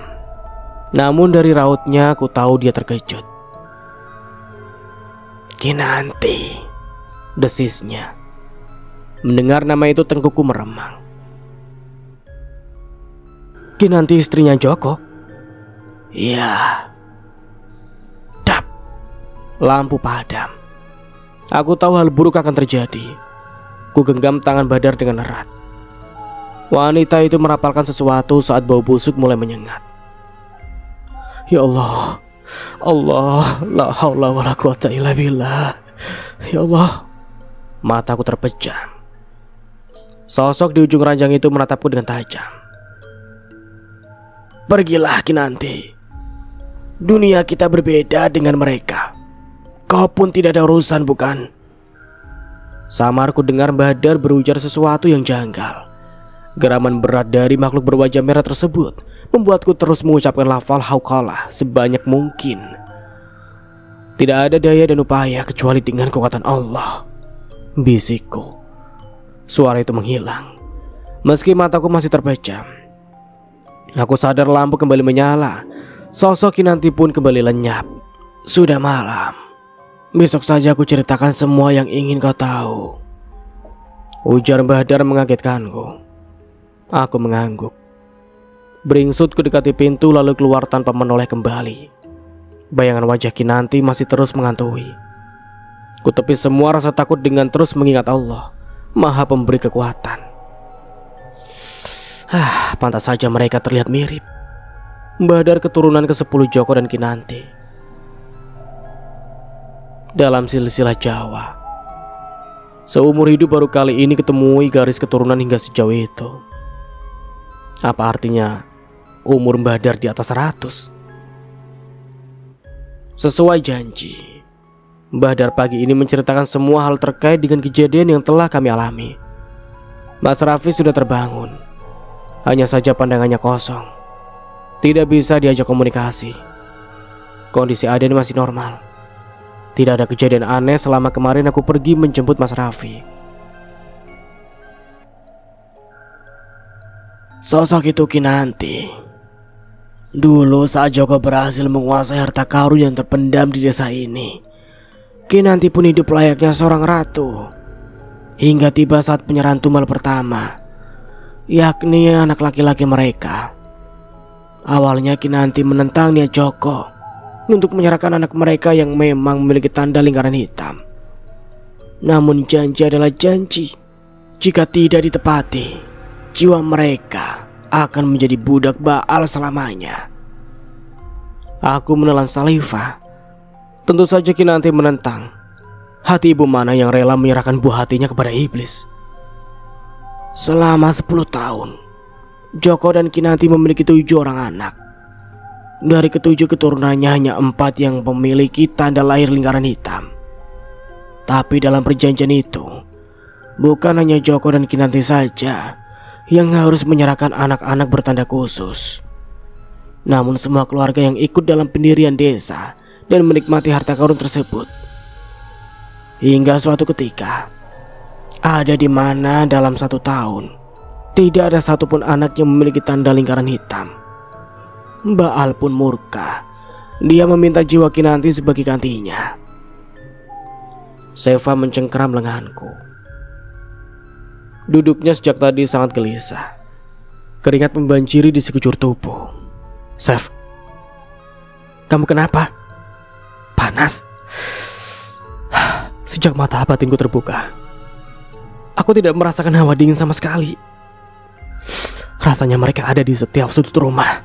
Namun dari rautnya aku tahu dia terkejut. Kinanti, desisnya. Mendengar nama itu tengkuku meremang. Kinanti istrinya Joko? Iya. Dap. Lampu padam. Aku tahu hal buruk akan terjadi. Ku genggam tangan Bahdar dengan erat. Wanita itu merapalkan sesuatu saat bau busuk mulai menyengat. Ya Allah, la haula wala quwata illa billah. Ya Allah. Mataku terpejam. Sosok di ujung ranjang itu menatapku dengan tajam. Pergilah Kinanti. Dunia kita berbeda dengan mereka. Kau pun tidak ada urusan, bukan? Samarku dengar Bahdar berujar sesuatu yang janggal. Geraman berat dari makhluk berwajah merah tersebut membuatku terus mengucapkan lafal hauqalah sebanyak mungkin. Tidak ada daya dan upaya kecuali dengan kekuatan Allah. Bisikku. Suara itu menghilang. Meski mataku masih terpejam. Aku sadar lampu kembali menyala. Sosok Kinanti pun kembali lenyap. Sudah malam. Besok saja aku ceritakan semua yang ingin kau tahu, ujar Bahdar mengagetkanku. Aku mengangguk. Beringsut ku dekati pintu lalu keluar tanpa menoleh kembali. Bayangan wajah Kinanti masih terus menghantui. Ku tepis semua rasa takut dengan terus mengingat Allah, Maha Pemberi kekuatan. Pantas saja mereka terlihat mirip. Bahdar keturunan ke-10 Joko dan Kinanti. Dalam silsilah Jawa, seumur hidup baru kali ini ketemui garis keturunan hingga sejauh itu. Apa artinya umur Bahdar di atas 100? Sesuai janji, Bahdar pagi ini menceritakan semua hal terkait dengan kejadian yang telah kami alami. Mas Raffi sudah terbangun. Hanya saja pandangannya kosong. Tidak bisa diajak komunikasi. Kondisi Aden masih normal. Tidak ada kejadian aneh selama kemarin aku pergi menjemput Mas Raffi. Sosok itu Kinanti. Dulu saat Joko berhasil menguasai harta karun yang terpendam di desa ini, Kinanti pun hidup layaknya seorang ratu. Hingga tiba saat penyerahan tumbal pertama, yakni anak laki-laki mereka. Awalnya Kinanti menentang niat Joko untuk menyerahkan anak mereka yang memang memiliki tanda lingkaran hitam. Namun janji adalah janji. Jika tidak ditepati, jiwa mereka akan menjadi budak Baal selamanya. Aku menelan Salifah. Tentu saja Kinanti menentang. Hati ibu mana yang rela menyerahkan buah hatinya kepada iblis? Selama 10 tahun, Joko dan Kinanti memiliki 7 orang anak. Dari ke-7 keturunannya hanya 4 yang memiliki tanda lahir lingkaran hitam. Tapi dalam perjanjian itu, bukan hanya Joko dan Kinanti saja yang harus menyerahkan anak-anak bertanda khusus. Namun semua keluarga yang ikut dalam pendirian desa dan menikmati harta karun tersebut. Hingga suatu ketika, ada di mana dalam 1 tahun tidak ada satupun anak yang memiliki tanda lingkaran hitam. Baal pun murka. Dia meminta jiwa Kinanti sebagai gantinya. Seva mencengkeram lenganku. Duduknya sejak tadi sangat gelisah. Keringat membanjiri di sekujur tubuh. Sev, kamu kenapa? Panas. Sejak mata batinku terbuka, aku tidak merasakan hawa dingin sama sekali. Rasanya mereka ada di setiap sudut rumah.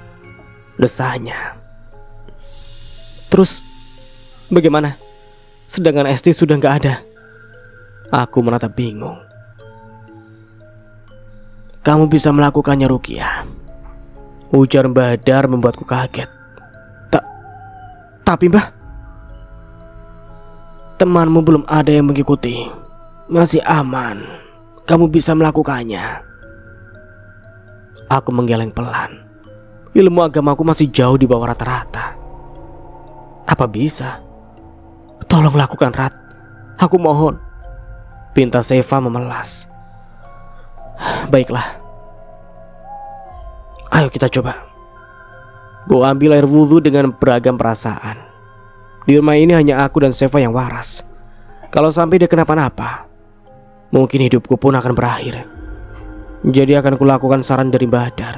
Desanya. Terus bagaimana? Sedangkan Esti sudah gak ada. Aku menatap bingung. Kamu bisa melakukannya, Rukiah, ujar Mbah Hadar membuatku kaget. Tapi Mbah, temanmu belum ada yang mengikuti. Masih aman. Kamu bisa melakukannya. Aku menggeleng pelan. Ilmu agamaku masih jauh di bawah rata-rata. Apa bisa? Tolong lakukan, Rat. Aku mohon. Pinta Seva memelas. Baiklah. Ayo kita coba. Gue ambil air wudhu dengan beragam perasaan. Di rumah ini hanya aku dan Seva yang waras. Kalau sampai dia kenapa-napa, mungkin hidupku pun akan berakhir. Jadi akan kulakukan saran dari Mbah Hadar.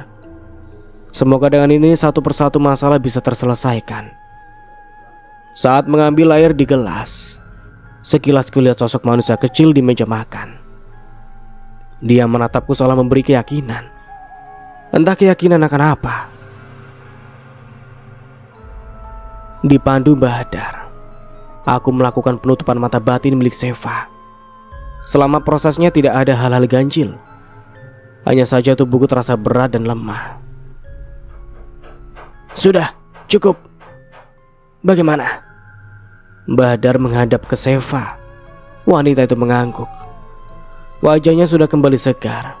Semoga dengan ini satu persatu masalah bisa terselesaikan. Saat mengambil air di gelas, sekilas kulihat sosok manusia kecil di meja makan. Dia menatapku seolah memberi keyakinan. Entah keyakinan akan apa. Dipandu Mbah Hadar, aku melakukan penutupan mata batin milik Seva. Selama prosesnya tidak ada hal-hal ganjil. Hanya saja tubuhku terasa berat dan lemah. Sudah, cukup. Bagaimana? Mbah Hadar menghadap ke Seva. Wanita itu mengangguk. Wajahnya sudah kembali segar.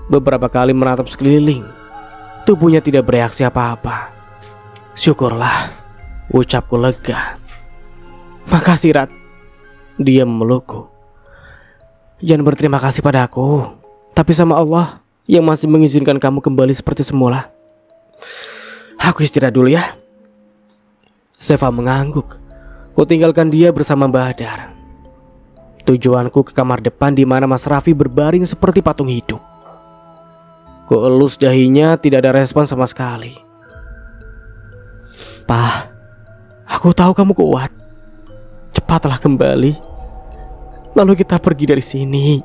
Beberapa kali menatap sekeliling. Tubuhnya tidak bereaksi apa-apa. Syukurlah, ucapku lega. Makasih, Rat. Dia memelukku. Jangan berterima kasih padaku, tapi sama Allah yang masih mengizinkan kamu kembali seperti semula. Aku istirahat dulu ya. Seva mengangguk. Kutinggalkan dia bersama Mbah Hadar. Tujuanku ke kamar depan di mana Mas Raffi berbaring seperti patung hidup. Kuelus dahinya, tidak ada respon sama sekali. Pak, aku tahu kamu kuat. Cepatlah kembali. Lalu kita pergi dari sini.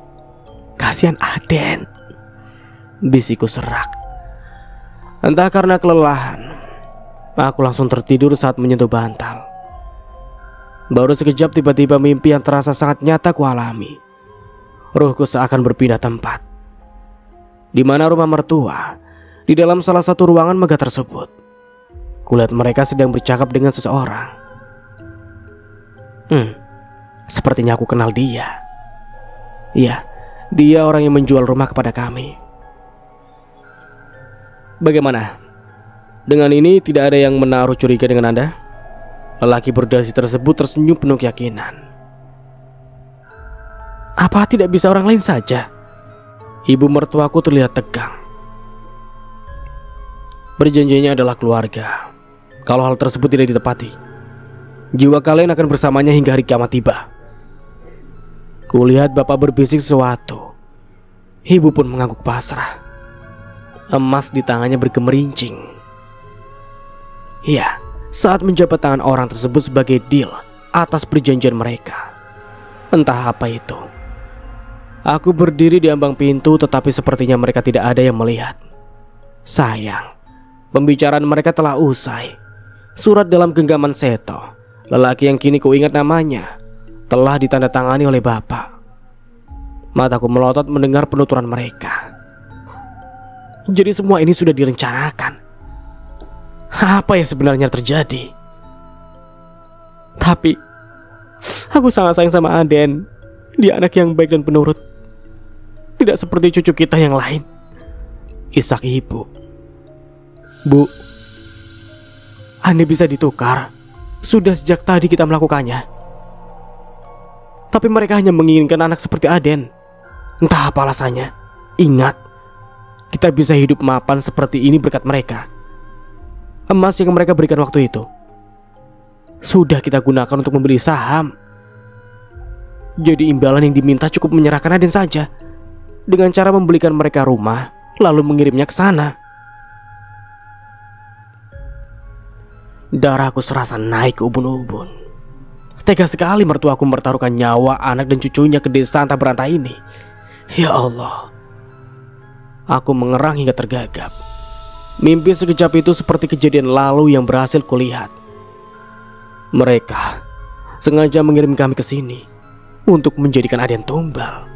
Kasihan Aden. Bisiku serak. Entah karena kelelahan, aku langsung tertidur saat menyentuh bantal. Baru sekejap tiba-tiba mimpi yang terasa sangat nyata kualami. Ruhku seakan berpindah tempat. Di mana rumah mertua, di dalam salah satu ruangan megah tersebut. Kulihat mereka sedang bercakap dengan seseorang. Sepertinya aku kenal dia. Iya, dia orang yang menjual rumah kepada kami. Bagaimana? Dengan ini tidak ada yang menaruh curiga dengan Anda? Lelaki berdasi tersebut tersenyum penuh keyakinan. Apa tidak bisa orang lain saja? Ibu mertuaku terlihat tegang. Perjanjiannya adalah keluarga. Kalau hal tersebut tidak ditepati, jiwa kalian akan bersamanya hingga hari kiamat tiba. Kulihat bapak berbisik sesuatu. Ibu pun mengangguk pasrah. Emas di tangannya bergemerincing. Iya, saat menjabat tangan orang tersebut sebagai deal atas perjanjian mereka. Entah apa itu. Aku berdiri di ambang pintu, tetapi sepertinya mereka tidak ada yang melihat. Sayang, pembicaraan mereka telah usai. Surat dalam genggaman Seto, lelaki yang kini kuingat namanya, telah ditandatangani oleh bapak. Mataku melotot mendengar penuturan mereka. Jadi semua ini sudah direncanakan. Apa yang sebenarnya terjadi? Tapi aku sangat sayang sama Aden. Dia anak yang baik dan penurut, tidak seperti cucu kita yang lain. Isak ibu. Bu, Ane bisa ditukar. Sudah sejak tadi kita melakukannya. Tapi mereka hanya menginginkan anak seperti Aden. Entah apa alasannya. Ingat, kita bisa hidup mapan seperti ini berkat mereka. Emas yang mereka berikan waktu itu sudah kita gunakan untuk membeli saham. Jadi imbalan yang diminta cukup menyerahkan Aden saja, dengan cara membelikan mereka rumah lalu mengirimnya ke sana. Darahku serasa naik ke ubun-ubun. Tega sekali mertuaku mempertaruhkan nyawa anak dan cucunya ke desa antah berantah ini. Ya Allah. Aku mengerang hingga tergagap. Mimpi sekejap itu seperti kejadian lalu yang berhasil kulihat. Mereka sengaja mengirim kami ke sini untuk menjadikan Aden tumbal.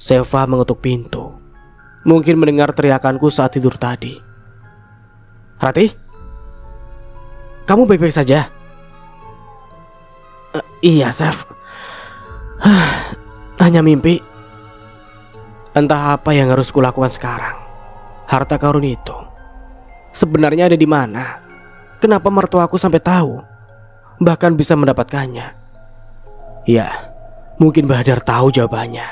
Seva mengetuk pintu. Mungkin mendengar teriakanku saat tidur tadi. Rati? Kamu baik-baik saja? Iya, Sev. Hanya mimpi. Entah apa yang harus kulakukan sekarang. Harta karun itu sebenarnya ada di mana? Kenapa mertuaku sampai tahu? Bahkan bisa mendapatkannya. Ya, mungkin Badar tahu jawabannya.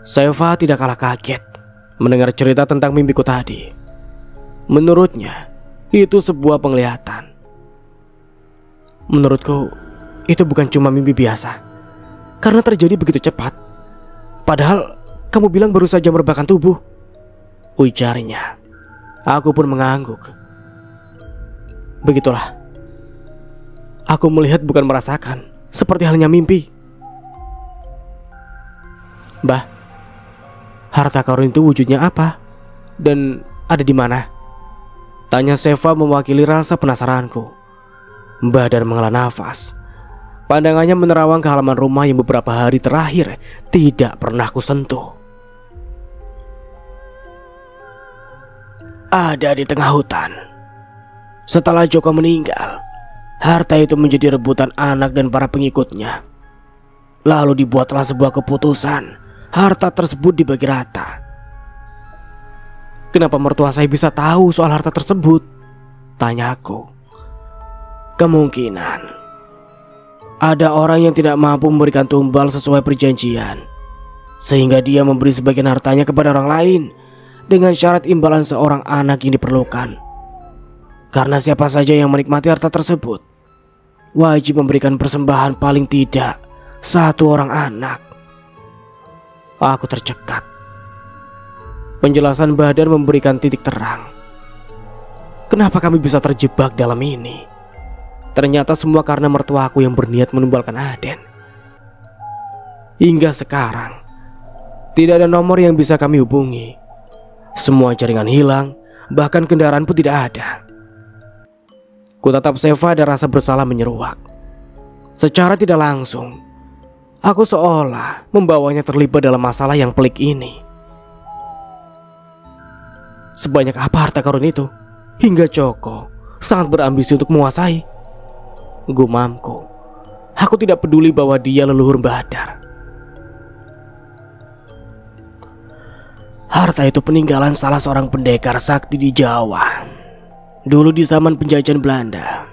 Seva tidak kalah kaget mendengar cerita tentang mimpiku tadi. Menurutnya, itu sebuah penglihatan. Menurutku, itu bukan cuma mimpi biasa, karena terjadi begitu cepat. Padahal kamu bilang baru saja merebahkan tubuh, ujarnya. Aku pun mengangguk. Begitulah. Aku melihat bukan merasakan, seperti halnya mimpi. Mbah, harta karun itu wujudnya apa? Dan ada di mana? Tanya Seva mewakili rasa penasaranku. Badar menghela nafas. Pandangannya menerawang ke halaman rumah yang beberapa hari terakhir tidak pernah kusentuh. Ada di tengah hutan. Setelah Joko meninggal, harta itu menjadi rebutan anak dan para pengikutnya. Lalu dibuatlah sebuah keputusan, harta tersebut dibagi rata. Kenapa mertua saya bisa tahu soal harta tersebut? Tanya aku. Kemungkinan ada orang yang tidak mampu memberikan tumbal sesuai perjanjian, sehingga dia memberi sebagian hartanya kepada orang lain dengan syarat imbalan seorang anak yang diperlukan. Karena siapa saja yang menikmati harta tersebut wajib memberikan persembahan paling tidak satu orang anak. Aku tercekat. Penjelasan Badar memberikan titik terang. Kenapa kami bisa terjebak dalam ini? Ternyata semua karena mertuaku yang berniat menumbalkan Aden. Hingga sekarang tidak ada nomor yang bisa kami hubungi. Semua jaringan hilang, bahkan kendaraan pun tidak ada. Kutatap Seva dan rasa bersalah menyeruak. Secara tidak langsung, aku seolah membawanya terlibat dalam masalah yang pelik ini. Sebanyak apa harta karun itu hingga Joko sangat berambisi untuk menguasai? Gumamku. Aku tidak peduli bahwa dia leluhur Badar. Harta itu peninggalan salah seorang pendekar sakti di Jawa. Dulu di zaman penjajahan Belanda.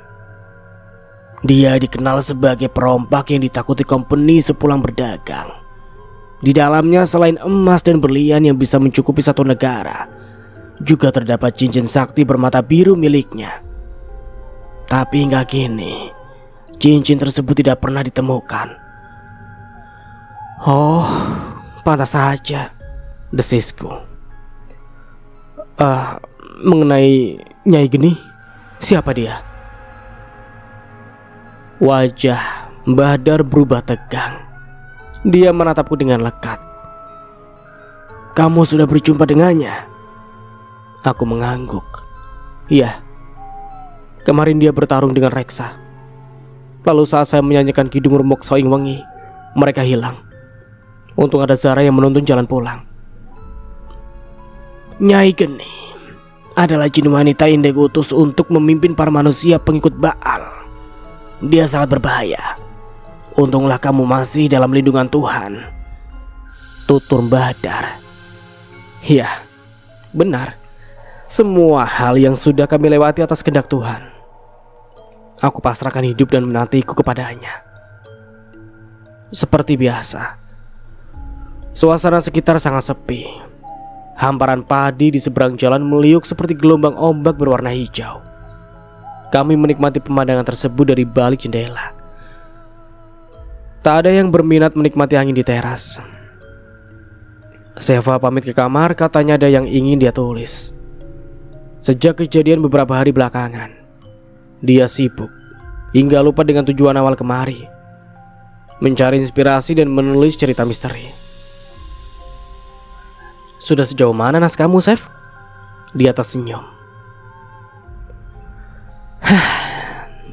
Dia dikenal sebagai perompak yang ditakuti kompeni sepulang berdagang. Di dalamnya selain emas dan berlian yang bisa mencukupi satu negara, juga terdapat cincin sakti bermata biru miliknya. Tapi hingga kini cincin tersebut tidak pernah ditemukan. Oh, pantas saja, desisku. Mengenai Nyai Geni, siapa dia? Wajah Badar berubah tegang. Dia menatapku dengan lekat. Kamu sudah berjumpa dengannya? Aku mengangguk. Iya. Kemarin dia bertarung dengan Reksa. Lalu saat saya menyanyikan Kidung Remuk Soing Wengi, mereka hilang. Untung ada Zara yang menuntun jalan pulang. Nyai Geni adalah jin wanita yang diutus untuk memimpin para manusia pengikut Baal. Dia sangat berbahaya. Untunglah kamu masih dalam lindungan Tuhan, tutur Badar. Ya, benar. Semua hal yang sudah kami lewati atas kehendak Tuhan. Aku pasrahkan hidup dan menantiku kepadanya. Seperti biasa, suasana sekitar sangat sepi. Hamparan padi di seberang jalan meliuk seperti gelombang ombak berwarna hijau. Kami menikmati pemandangan tersebut dari balik jendela. Tak ada yang berminat menikmati angin di teras. Seva pamit ke kamar, katanya ada yang ingin dia tulis. Sejak kejadian beberapa hari belakangan, dia sibuk hingga lupa dengan tujuan awal kemari, mencari inspirasi dan menulis cerita misteri. Sudah sejauh mana naskahmu, Sef? Dia tersenyum.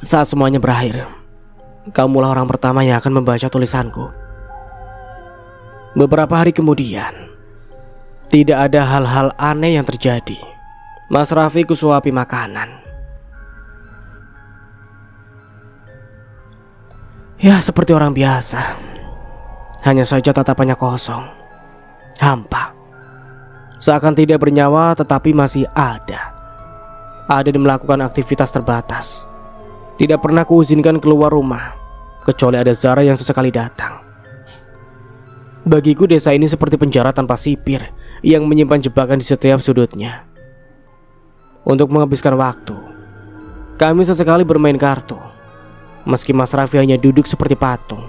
Saat semuanya berakhir, kamulah orang pertama yang akan membaca tulisanku. Beberapa hari kemudian, tidak ada hal-hal aneh yang terjadi. Mas Raffi kusuapi makanan. Ya, seperti orang biasa. Hanya saja tatapannya kosong, hampa. Seakan tidak bernyawa tetapi masih ada. Ada dan melakukan aktivitas terbatas. Tidak pernah kuizinkan keluar rumah, kecuali ada Zara yang sesekali datang. Bagiku desa ini seperti penjara tanpa sipir yang menyimpan jebakan di setiap sudutnya. Untuk menghabiskan waktu, kami sesekali bermain kartu. Meski Mas Raffi hanya duduk seperti patung,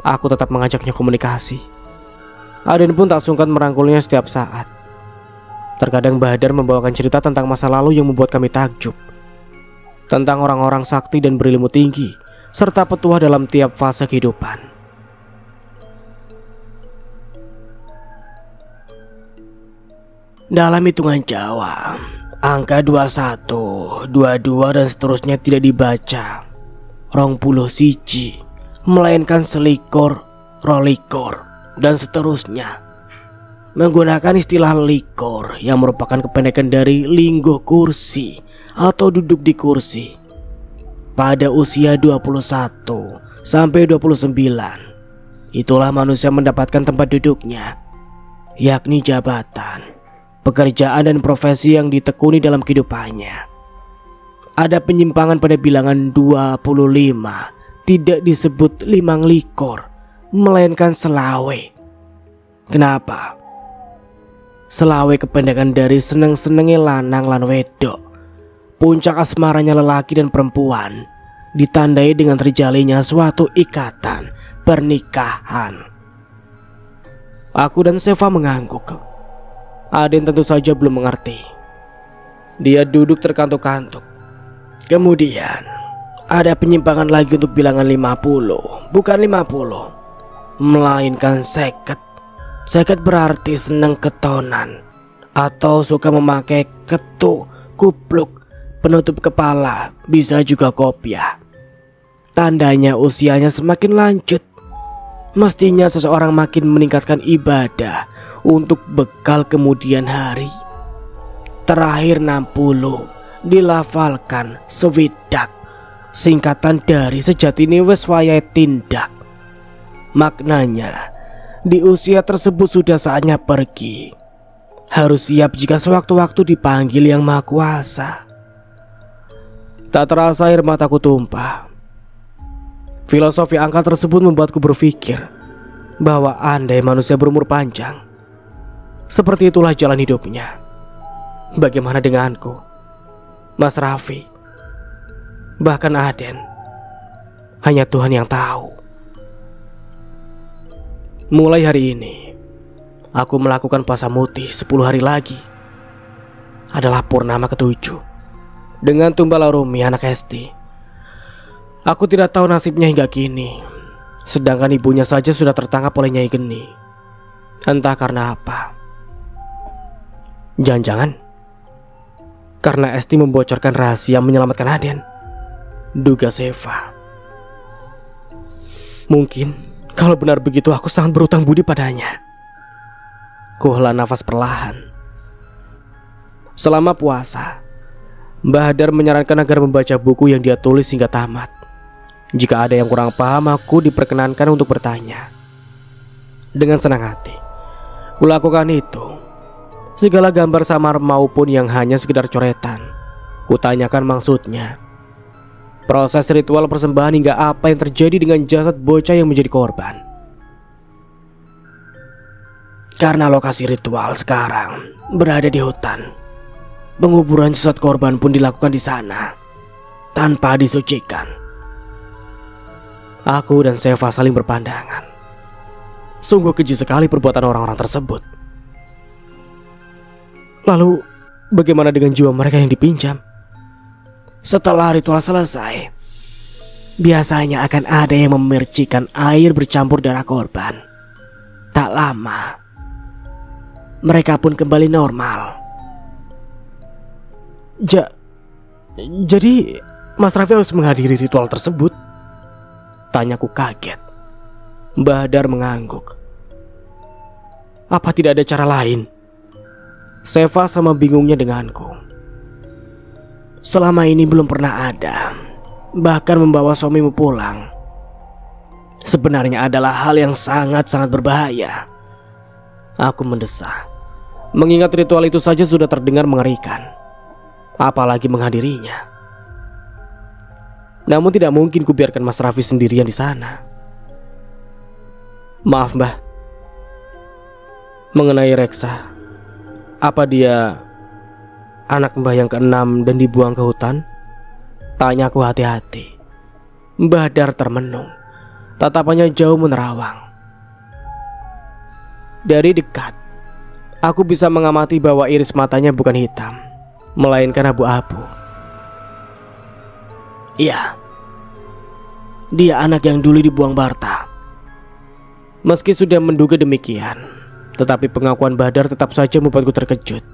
aku tetap mengajaknya komunikasi. Aden pun tak sungkan merangkulnya setiap saat. Terkadang Badar membawakan cerita tentang masa lalu yang membuat kami takjub. Tentang orang-orang sakti dan berilmu tinggi, serta petuah dalam tiap fase kehidupan. Dalam hitungan Jawa, angka 21, 22 dan seterusnya tidak dibaca 21, melainkan selikur, rolikur, dan seterusnya. Menggunakan istilah likur yang merupakan kependekan dari linggo kursi atau duduk di kursi. Pada usia 21 sampai 29, itulah manusia mendapatkan tempat duduknya, yakni jabatan, pekerjaan dan profesi yang ditekuni dalam kehidupannya. Ada penyimpangan pada bilangan 25, tidak disebut 25, melainkan selawe. Kenapa? Selawe kependekan dari seneng-senenge lanang lan wedok. Puncak asmaranya lelaki dan perempuan ditandai dengan terjalinnya suatu ikatan pernikahan. Aku dan Seva mengangguk. Aden tentu saja belum mengerti. Dia duduk terkantuk-kantuk. Kemudian ada penyimpangan lagi untuk bilangan 50, bukan 50, melainkan 50. 50 berarti senang ketonan atau suka memakai ketu, kupluk, penutup kepala, bisa juga kopiah. Tandanya usianya semakin lanjut. Mestinya seseorang makin meningkatkan ibadah untuk bekal kemudian hari. Terakhir 60 dilafalkan sewidak, singkatan dari sejatine wis wayahe tindak. Maknanya, di usia tersebut sudah saatnya pergi. Harus siap jika sewaktu-waktu dipanggil Yang Maha Kuasa. Tak terasa air mataku tumpah. Filosofi angka tersebut membuatku berpikir bahwa andai manusia berumur panjang, seperti itulah jalan hidupnya. Bagaimana denganku, Mas Raffi, bahkan Aden? Hanya Tuhan yang tahu. Mulai hari ini, aku melakukan puasa mutih 10 hari lagi. Adalah purnama ke-7 dengan Tumbal Arumi anak Esti. Aku tidak tahu nasibnya hingga kini, sedangkan ibunya saja sudah tertangkap oleh Nyai Geni. Entah karena apa. Jangan-jangan karena Esti membocorkan rahasia menyelamatkan Aden, duga Seva. Mungkin kalau benar begitu aku sangat berutang budi padanya. Kuhela nafas perlahan. Selama puasa, Mbah Hadar menyarankan agar membaca buku yang dia tulis hingga tamat. Jika ada yang kurang paham, aku diperkenankan untuk bertanya. Dengan senang hati, kulakukan itu. Segala gambar samar maupun yang hanya sekedar coretan, kutanyakan maksudnya. Proses ritual persembahan hingga apa yang terjadi dengan jasad bocah yang menjadi korban. Karena lokasi ritual sekarang berada di hutan, penguburan jasad korban pun dilakukan di sana tanpa disucikan. Aku dan Seva saling berpandangan. Sungguh keji sekali perbuatan orang-orang tersebut. Lalu bagaimana dengan jiwa mereka yang dipinjam? Setelah ritual selesai, biasanya akan ada yang memercikan air bercampur darah korban. Tak lama, mereka pun kembali normal. Jadi Mas Raffi harus menghadiri ritual tersebut? Tanyaku kaget. Mbah Hadar mengangguk. Apa tidak ada cara lain? Seva sama bingungnya denganku. Selama ini belum pernah ada, bahkan membawa suamimu pulang. Sebenarnya adalah hal yang sangat-sangat berbahaya. Aku mendesah. Mengingat ritual itu saja sudah terdengar mengerikan, apalagi menghadirinya. Namun tidak mungkin kubiarkan Mas Raffi sendirian di sana. Maaf Mbah. Mengenai Reksa, apa dia anak Mbah yang ke-6 dan dibuang ke hutan? Tanyaku hati-hati. Mbah Hadar termenung. Tatapannya jauh menerawang. Dari dekat, aku bisa mengamati bahwa iris matanya bukan hitam, melainkan abu-abu. Iya, dia anak yang dulu dibuang Barta. Meski sudah menduga demikian, tetapi pengakuan Mbah Hadar tetap saja membuatku terkejut.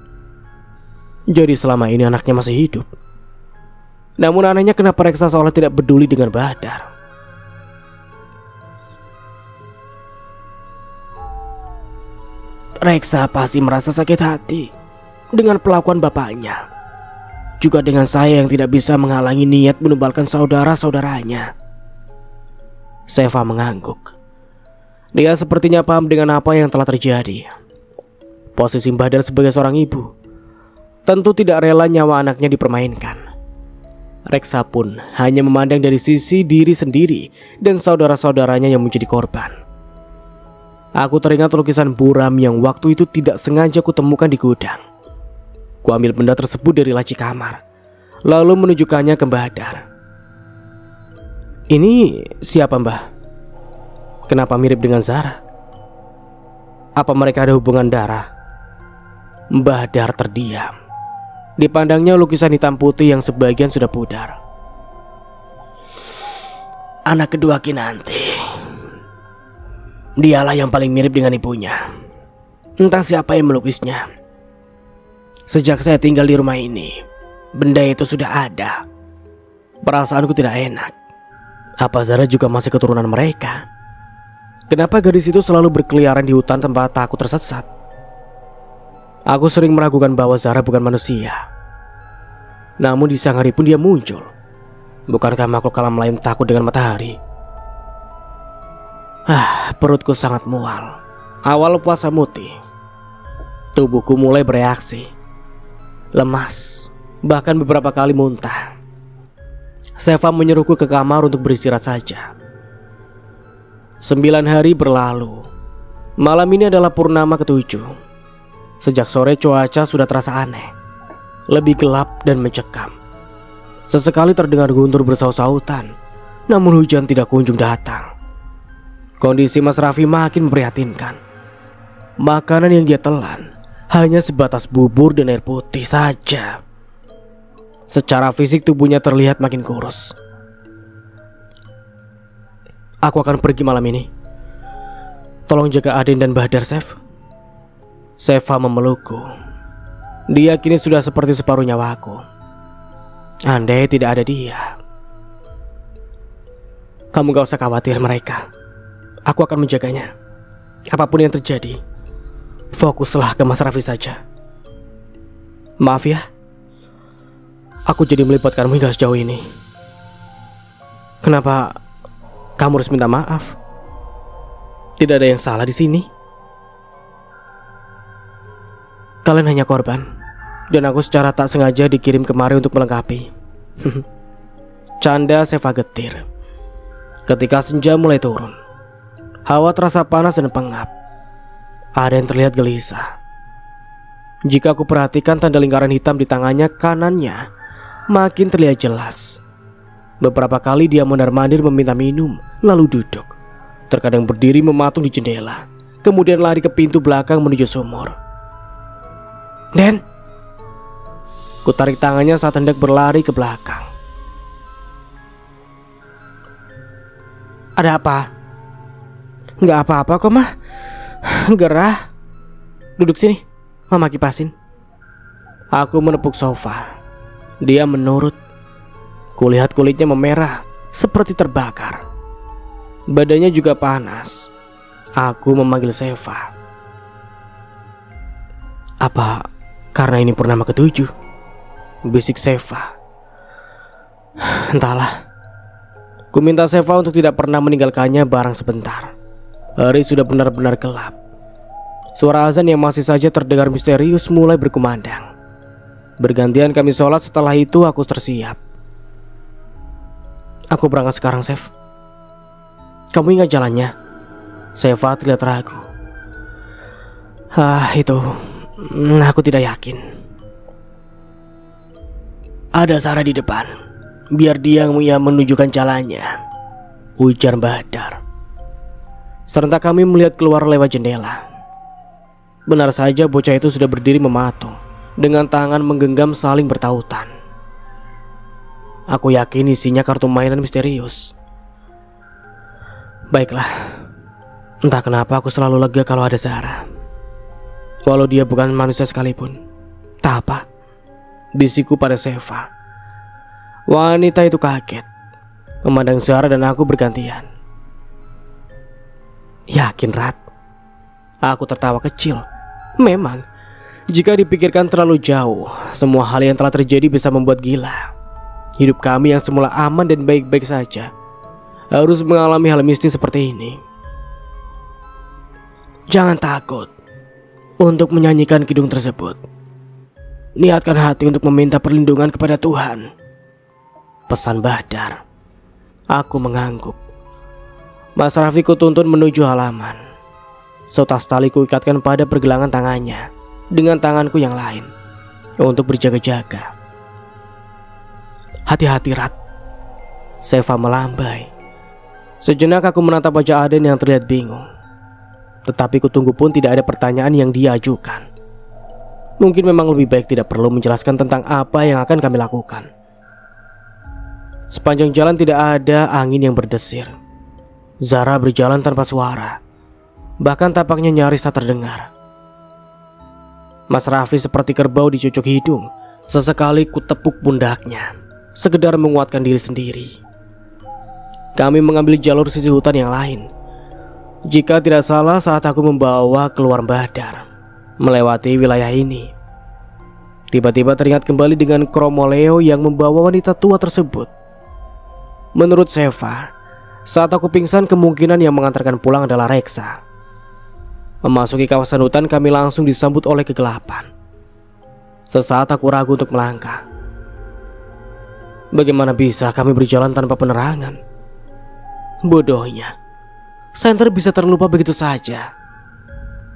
Jadi selama ini anaknya masih hidup. Namun anehnya kenapa Reksa seolah tidak peduli dengan Mbah Hadar. Reksa pasti merasa sakit hati dengan pelakuan bapaknya, juga dengan saya yang tidak bisa menghalangi niat menubalkan saudara-saudaranya. Seva mengangguk. Dia sepertinya paham dengan apa yang telah terjadi. Posisi Mbah Hadar sebagai seorang ibu tentu tidak rela nyawa anaknya dipermainkan. Reksa pun hanya memandang dari sisi diri sendiri dan saudara-saudaranya yang menjadi korban. Aku teringat lukisan buram yang waktu itu tidak sengaja kutemukan di gudang. Ku ambil benda tersebut dari laci kamar, lalu menunjukkannya ke Mbah Hadar. Ini siapa Mbah? Kenapa mirip dengan Zara? Apa mereka ada hubungan darah? Mbah Hadar terdiam. Dipandangnya lukisan hitam putih yang sebagian sudah pudar. Anak kedua Kinanti. Dialah yang paling mirip dengan ibunya. Entah siapa yang melukisnya. Sejak saya tinggal di rumah ini, benda itu sudah ada. Perasaanku tidak enak. Apa Zara juga masih keturunan mereka? Kenapa gadis itu selalu berkeliaran di hutan tempat aku tersesat? Aku sering meragukan bahwa Zara bukan manusia. Namun di siang hari pun dia muncul. Bukankah makhluk alam lain takut dengan matahari? Perutku sangat mual. Awal puasa mutih, tubuhku mulai bereaksi. Lemas, bahkan beberapa kali muntah. Seva menyuruhku ke kamar untuk beristirahat saja. 9 hari berlalu. Malam ini adalah purnama ke-7. Sejak sore cuaca sudah terasa aneh. lebih gelap dan mencekam. Sesekali terdengar guntur bersaut-sautan, namun hujan tidak kunjung datang. Kondisi Mas Raffi makin memprihatinkan. Makanan yang dia telan hanya sebatas bubur dan air putih saja. Secara fisik tubuhnya terlihat makin kurus. Aku akan pergi malam ini. Tolong jaga Aden dan Bahdar, Chef. Seva memelukku. Dia kini sudah seperti separuh nyawaku. Andai tidak ada dia. Kamu gak usah khawatir mereka. Aku akan menjaganya. Apapun yang terjadi, fokuslah ke Mas Raffi saja. Maaf ya, aku jadi melibatkanmu hingga sejauh ini. Kenapa kamu harus minta maaf? Tidak ada yang salah di sini. Kalian hanya korban, dan aku secara tak sengaja dikirim kemari untuk melengkapi. Canda Seva getir. Ketika senja mulai turun, hawa terasa panas dan pengap. Ada yang terlihat gelisah. Jika aku perhatikan tanda lingkaran hitam di tangannya kanannya makin terlihat jelas. Beberapa kali dia mondar-mandir meminta minum, lalu duduk. Terkadang berdiri mematung di jendela, kemudian lari ke pintu belakang menuju sumur. Den, ku tarik tangannya saat hendak berlari ke belakang. Ada apa? Nggak apa-apa kok, Mah. Gerah. Duduk sini, Mama kipasin. Aku menepuk sofa. Dia menurut. Kulihat kulitnya memerah seperti terbakar. Badannya juga panas. Aku memanggil Seva. Apa karena ini purnama ke-7? Bisik Seva. Entahlah. Ku minta Seva untuk tidak pernah meninggalkannya barang sebentar. Hari sudah benar-benar gelap. Suara azan yang masih saja terdengar misterius mulai berkumandang. Bergantian kami sholat, setelah itu aku tersiap. Aku berangkat sekarang, Sev. Kamu ingat jalannya? Seva terlihat ragu. Itu aku tidak yakin. Ada Sarah di depan. Biar dia yang menunjukkan jalannya, ujar Bahdar. Serentak kami melihat keluar lewat jendela. Benar saja bocah itu sudah berdiri mematung, dengan tangan menggenggam saling bertautan. Aku yakin isinya kartu mainan misterius. Baiklah, entah kenapa aku selalu lega kalau ada Zahra. Walau dia bukan manusia sekalipun. Tak apa, bisikku pada Seva. Wanita itu kaget memandang Zahra dan aku bergantian. Yakin, Rat? Aku tertawa kecil. Memang, jika dipikirkan terlalu jauh, semua hal yang telah terjadi bisa membuat gila. Hidup kami yang semula aman dan baik-baik saja harus mengalami hal mistis seperti ini. Jangan takut untuk menyanyikan kidung tersebut. Niatkan hati untuk meminta perlindungan kepada Tuhan, pesan Bahdar. Aku mengangguk. Mas Raffi kutuntun menuju halaman. Setas tali ku ikatkan pada pergelangan tangannya dengan tanganku yang lain untuk berjaga-jaga. Hati-hati, Rat. Seva melambai. Sejenak aku menatap wajah Aden yang terlihat bingung. Tetapi kutunggu pun tidak ada pertanyaan yang dia ajukan. Mungkin memang lebih baik tidak perlu menjelaskan tentang apa yang akan kami lakukan. Sepanjang jalan tidak ada angin yang berdesir. Zahra berjalan tanpa suara. Bahkan tapaknya nyaris tak terdengar. Mas Raffi seperti kerbau dicucuk hidung. Sesekali ku tepuk pundaknya, sekedar menguatkan diri sendiri. Kami mengambil jalur sisi hutan yang lain. Jika tidak salah saat aku membawa keluar Bahdar melewati wilayah ini, tiba-tiba teringat kembali dengan Kromoleo yang membawa wanita tua tersebut. Menurut Seva, saat aku pingsan kemungkinan yang mengantarkan pulang adalah Reksa. Memasuki kawasan hutan kami langsung disambut oleh kegelapan. Sesaat aku ragu untuk melangkah. Bagaimana bisa kami berjalan tanpa penerangan? Bodohnya, Center bisa terlupa begitu saja.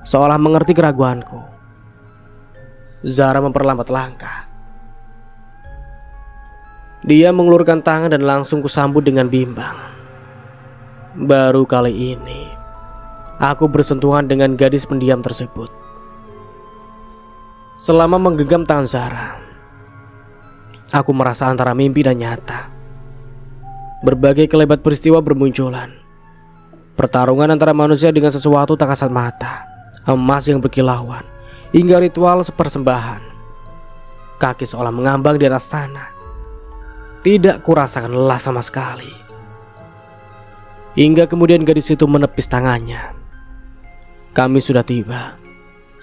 Seolah mengerti keraguanku, Zahra memperlambat langkah. Dia mengulurkan tangan dan langsung kusambut dengan bimbang. Baru kali ini aku bersentuhan dengan gadis pendiam tersebut. Selama menggenggam tangan Zara, aku merasa antara mimpi dan nyata. Berbagai kelebat peristiwa bermunculan. Pertarungan antara manusia dengan sesuatu tak kasat mata, emas yang berkilauan, hingga ritual sepersembahan. Kaki seolah mengambang di atas tanah. Tidak kurasakan lelah sama sekali. Hingga kemudian gadis itu menepis tangannya. Kami sudah tiba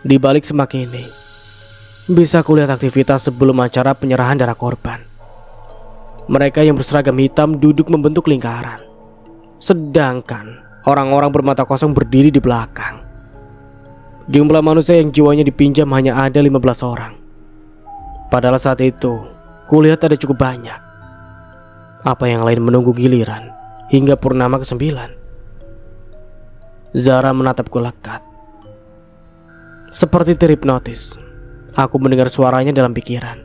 di balik semak ini. Bisa kulihat aktivitas sebelum acara penyerahan darah korban. Mereka yang berseragam hitam duduk membentuk lingkaran, sedangkan orang-orang bermata kosong berdiri di belakang. Jumlah manusia yang jiwanya dipinjam hanya ada 15 orang. Padahal saat itu kulihat ada cukup banyak. Apa yang lain menunggu giliran hingga purnama ke-9. Zara menatapku lekat. Seperti terhipnotis, aku mendengar suaranya dalam pikiran.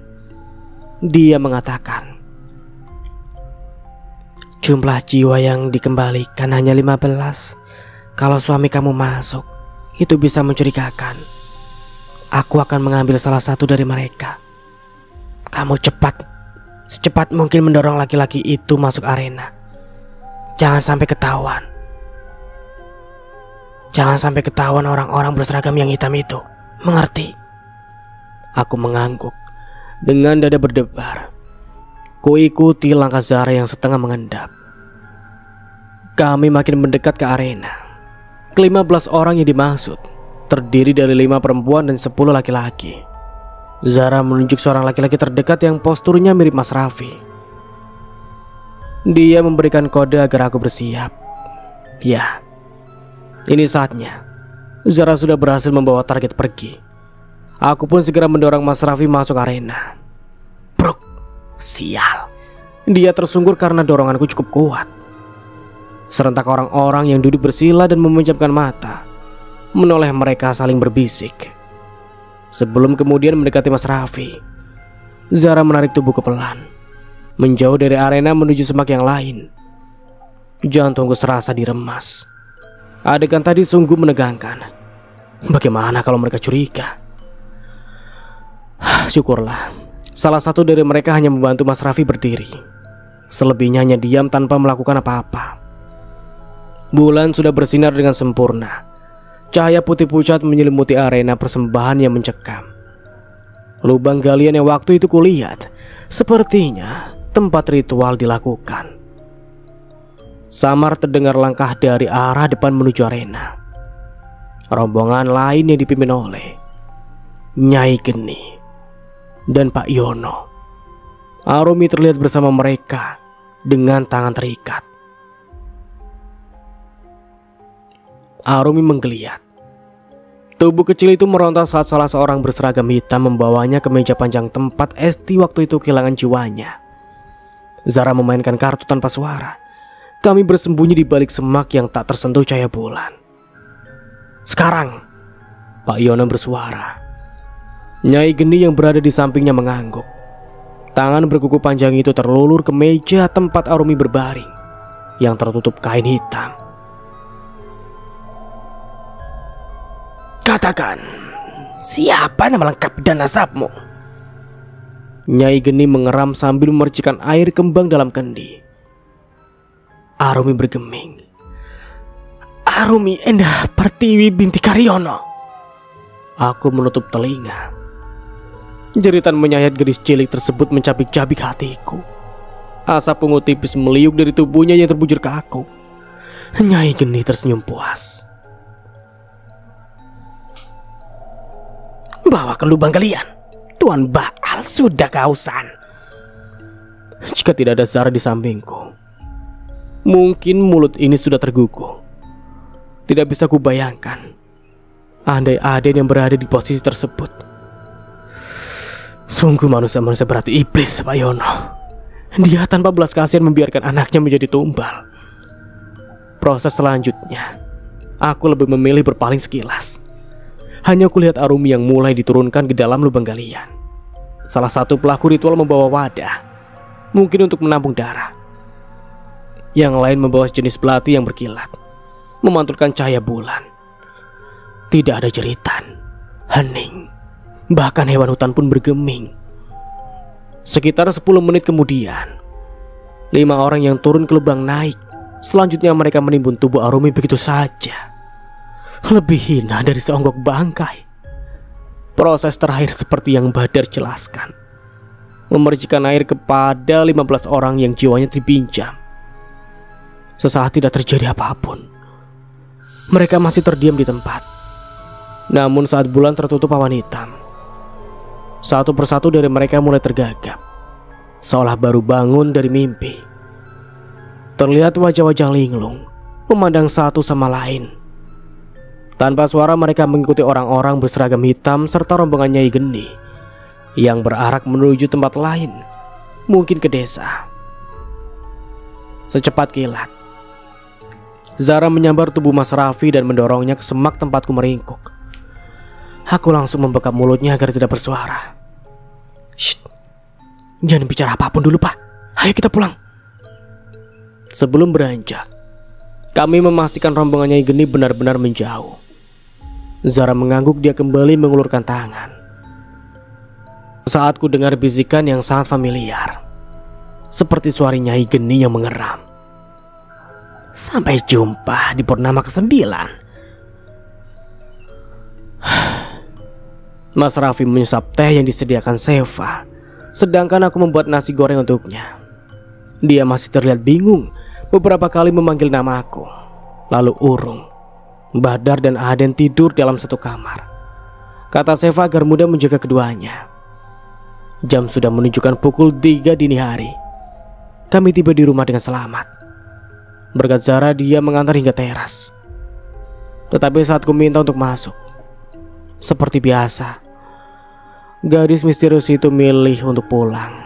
Dia mengatakan, jumlah jiwa yang dikembalikan hanya 15. Kalau suami kamu masuk, itu bisa mencurigakan. Aku akan mengambil salah satu dari mereka. Kamu secepat mungkin mendorong laki-laki itu masuk arena. Jangan sampai ketahuan. Jangan sampai ketahuan orang-orang berseragam yang hitam itu. Mengerti? Aku mengangguk dengan dada berdebar. Kuikuti langkah Zara yang setengah mengendap. Kami makin mendekat ke arena. Ke-15 orang yang dimaksud terdiri dari 5 perempuan dan 10 laki-laki. Zara menunjuk seorang laki-laki terdekat yang posturnya mirip Mas Raffi. Dia memberikan kode agar aku bersiap. Ya, ini saatnya. Zara sudah berhasil membawa target pergi. Aku pun segera mendorong Mas Raffi masuk arena. Bruk, sial. Dia tersungkur karena doronganku cukup kuat. Serentak orang-orang yang duduk bersila dan memejamkan mata menoleh mereka saling berbisik. Sebelum kemudian mendekati Mas Raffi, Zara menarik tubuhku pelan, menjauh dari arena menuju semak yang lain. Jantungku serasa diremas. Adegan tadi sungguh menegangkan. Bagaimana kalau mereka curiga? Syukurlah, salah satu dari mereka hanya membantu Mas Raffi berdiri. Selebihnya hanya diam tanpa melakukan apa-apa. Bulan sudah bersinar dengan sempurna. Cahaya putih pucat menyelimuti arena persembahan yang mencekam. Lubang galian yang waktu itu kulihat sepertinya tempat ritual dilakukan. Samar terdengar langkah dari arah depan menuju arena. Rombongan lain yang dipimpin oleh Nyai Geni dan Pak Yono. Arumi terlihat bersama mereka dengan tangan terikat. Arumi menggeliat. Tubuh kecil itu meronta saat salah seorang berseragam hitam membawanya ke meja panjang tempat Esti waktu itu kehilangan jiwanya. Zara memainkan kartu tanpa suara. Kami bersembunyi di balik semak yang tak tersentuh cahaya bulan. Sekarang, Pak Yono bersuara. Nyai Geni yang berada di sampingnya mengangguk. Tangan berkuku panjang itu terlulur ke meja tempat Arumi berbaring yang tertutup kain hitam. Katakan, siapa nama lengkap dan nasabmu? Nyai Geni mengeram sambil memercikan air kembang dalam kendi. Arumi bergeming. Arumi Endah Pertiwi binti Karyono. Aku menutup telinga. Jeritan menyayat gadis cilik tersebut mencabik-cabik hatiku. Asap ungu tipis meliuk dari tubuhnya yang terbujur ke aku. Nyai Geni tersenyum puas. Bawa ke lubang kalian. Tuan Baal sudah kehausan. Jika tidak ada Zara di sampingku, mungkin mulut ini sudah tergugu. Tidak bisa kubayangkan andai Aden yang berada di posisi tersebut. Sungguh manusia-manusia berarti iblis, Pak Yono. Dia tanpa belas kasihan membiarkan anaknya menjadi tumbal. Proses selanjutnya, aku lebih memilih berpaling sekilas. Hanya kulihat Arumi yang mulai diturunkan ke dalam lubang galian. Salah satu pelaku ritual membawa wadah. mungkin untuk menampung darah. Yang lain membawa sejenis belati yang berkilat, memantulkan cahaya bulan. Tidak ada jeritan, hening, bahkan hewan hutan pun bergeming. Sekitar 10 menit kemudian, 5 orang yang turun ke lubang naik. Selanjutnya mereka menimbun tubuh Arumi begitu saja. Lebih hina dari seonggok bangkai. Proses terakhir seperti yang Badar jelaskan, memercikan air kepada 15 orang yang jiwanya dipinjam. Sesaat tidak terjadi apapun. Mereka masih terdiam di tempat. Namun saat bulan tertutup awan hitam, satu persatu dari mereka mulai tergagap, seolah baru bangun dari mimpi. Terlihat wajah-wajah linglung memandang satu sama lain. Tanpa suara mereka mengikuti orang-orang berseragam hitam serta rombongan Nyai Geni yang berarak menuju tempat lain, mungkin ke desa. Secepat kilat, Zara menyambar tubuh Mas Raffi dan mendorongnya ke semak tempatku meringkuk. Aku langsung membekap mulutnya agar tidak bersuara. Shh, jangan bicara apapun dulu, Pak. Ayo kita pulang. Sebelum beranjak, kami memastikan rombongan Nyai Geni benar-benar menjauh. Zara mengangguk, dia kembali mengulurkan tangan. Saat ku dengar bisikan yang sangat familiar, seperti suara Nyai Geni yang mengeram. Sampai jumpa di purnama ke-9. Mas Raffi menyesap teh yang disediakan Seva, sedangkan aku membuat nasi goreng untuknya. Dia masih terlihat bingung, beberapa kali memanggil nama aku. Lalu urung. Badar dan Aden tidur dalam satu kamar. Kata Seva agar mudah menjaga keduanya. Jam sudah menunjukkan pukul 3 dini hari. Kami tiba di rumah dengan selamat. Berkat Zara, dia mengantar hingga teras. Tetapi saat ku minta untuk masuk, seperti biasa, gadis misterius itu milih untuk pulang.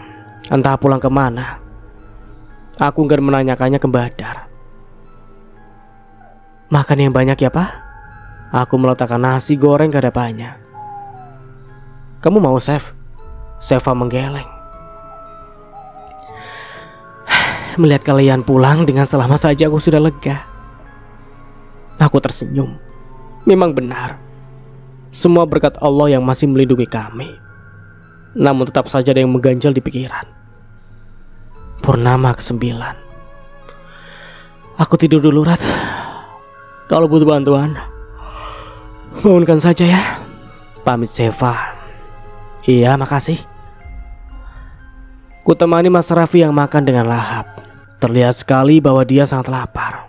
Entah pulang kemana. Aku enggan menanyakannya ke Badar. Makan yang banyak ya, Pak. Aku meletakkan nasi goreng ke hadapannya. Kamu mau, Chef? Seva menggeleng. Melihat kalian pulang dengan selamat saja aku sudah lega. Aku tersenyum. Memang benar, semua berkat Allah yang masih melindungi kami. Namun tetap saja ada yang mengganjal di pikiran. Purnama ke-9. Aku tidur dulu, Rat. Kalau butuh bantuan, bangunkan saja ya. Pamit Seva. Iya, makasih. Kutemani Mas Raffi yang makan dengan lahap. Terlihat sekali bahwa dia sangat lapar.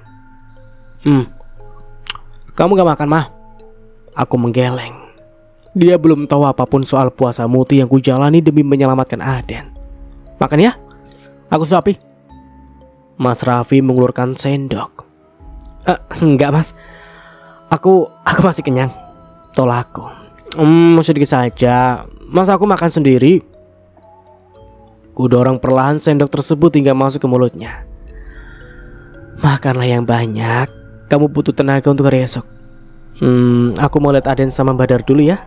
Kamu gak makan, Mah? Aku menggeleng. Dia belum tahu apapun soal puasa muti yang kujalani demi menyelamatkan Aden. Makan ya, aku suapi. Mas Raffi mengulurkan sendok. Enggak, Mas. Aku masih kenyang. Tolak aku. Sedikit saja. Mas, aku makan sendiri. Kudorong perlahan sendok tersebut hingga masuk ke mulutnya. Makanlah yang banyak. Kamu butuh tenaga untuk hari esok. Aku mau lihat Aden sama Badar dulu ya.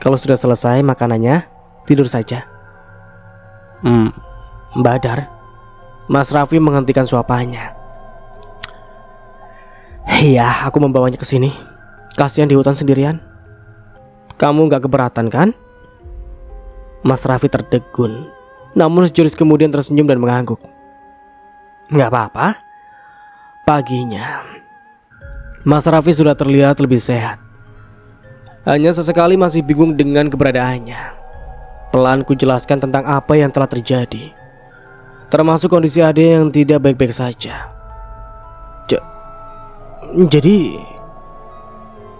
Kalau sudah selesai makanannya, tidur saja. Badar. Mas Raffi menghentikan suapannya. Iya, aku membawanya ke sini. Kasihan di hutan sendirian. Kamu gak keberatan kan? Mas Raffi terdegun, namun sejurus kemudian tersenyum dan mengangguk. Gak apa-apa. Paginya, Mas Raffi sudah terlihat lebih sehat. Hanya sesekali masih bingung dengan keberadaannya. Pelan ku jelaskan tentang apa yang telah terjadi, termasuk kondisi Ade yang tidak baik-baik saja. Jadi,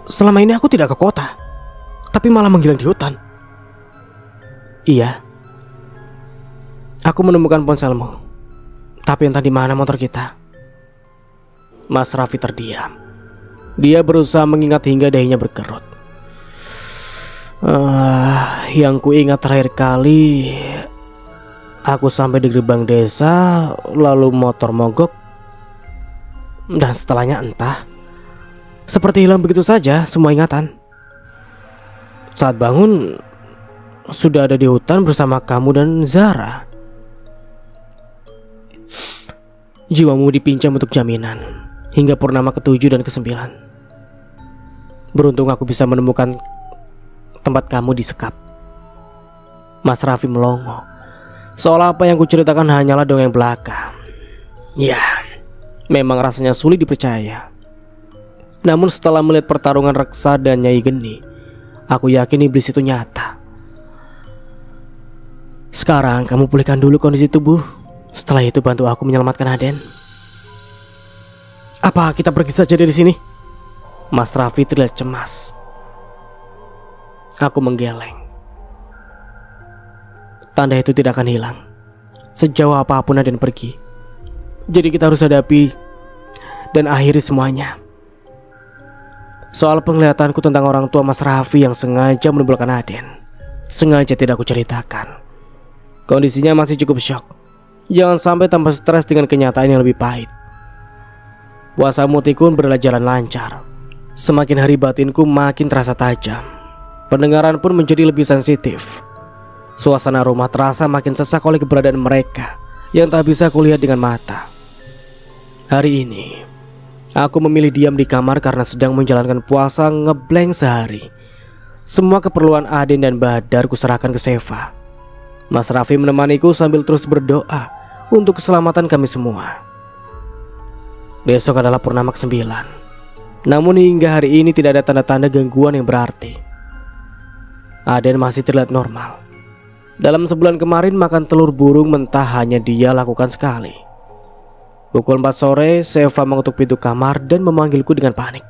selama ini aku tidak ke kota, tapi malah menghilang di hutan. Iya, aku menemukan ponselmu, tapi entah di mana motor kita. Mas Raffi terdiam. Dia berusaha mengingat hingga dahinya berkerut. Yang ku ingat terakhir kali, aku sampai di gerbang desa, lalu motor mogok. Dan setelahnya entah, seperti hilang begitu saja semua ingatan. Saat bangun, sudah ada di hutan bersama kamu dan Zara. Jiwamu dipinjam untuk jaminan hingga purnama ke-7 dan ke-9. Beruntung aku bisa menemukan tempat kamu di sekap. Mas Raffi melongo, seolah apa yang kuceritakan hanyalah dongeng belaka. Ya, memang rasanya sulit dipercaya. Namun setelah melihat pertarungan Reksa dan Nyai Geni, aku yakin iblis itu nyata. Sekarang kamu pulihkan dulu kondisi tubuh. Setelah itu bantu aku menyelamatkan Aden. Apa kita pergi saja dari sini? Mas Raffi terlihat cemas. Aku menggeleng. Tanda itu tidak akan hilang sejauh apapun Aden pergi. Jadi kita harus hadapi dan akhiri semuanya. Soal penglihatanku tentang orang tua Mas Raffi yang sengaja menimbulkan Aden, sengaja tidak aku ceritakan. Kondisinya masih cukup syok. Jangan sampai tambah stres dengan kenyataan yang lebih pahit. Puasa Mutikun berjalan lancar. Semakin hari batinku makin terasa tajam. Pendengaran pun menjadi lebih sensitif. Suasana rumah terasa makin sesak oleh keberadaan mereka yang tak bisa kulihat dengan mata. Hari ini aku memilih diam di kamar karena sedang menjalankan puasa ngeblank sehari. Semua keperluan Aden dan Badar kuserahkan ke Seva. Mas Raffi menemaniku sambil terus berdoa untuk keselamatan kami semua. Besok adalah purnama ke-9. Namun hingga hari ini tidak ada tanda-tanda gangguan yang berarti. Aden masih terlihat normal. Dalam sebulan kemarin makan telur burung mentah hanya dia lakukan sekali. Pukul 4 sore Seva mengetuk pintu kamar dan memanggilku dengan panik.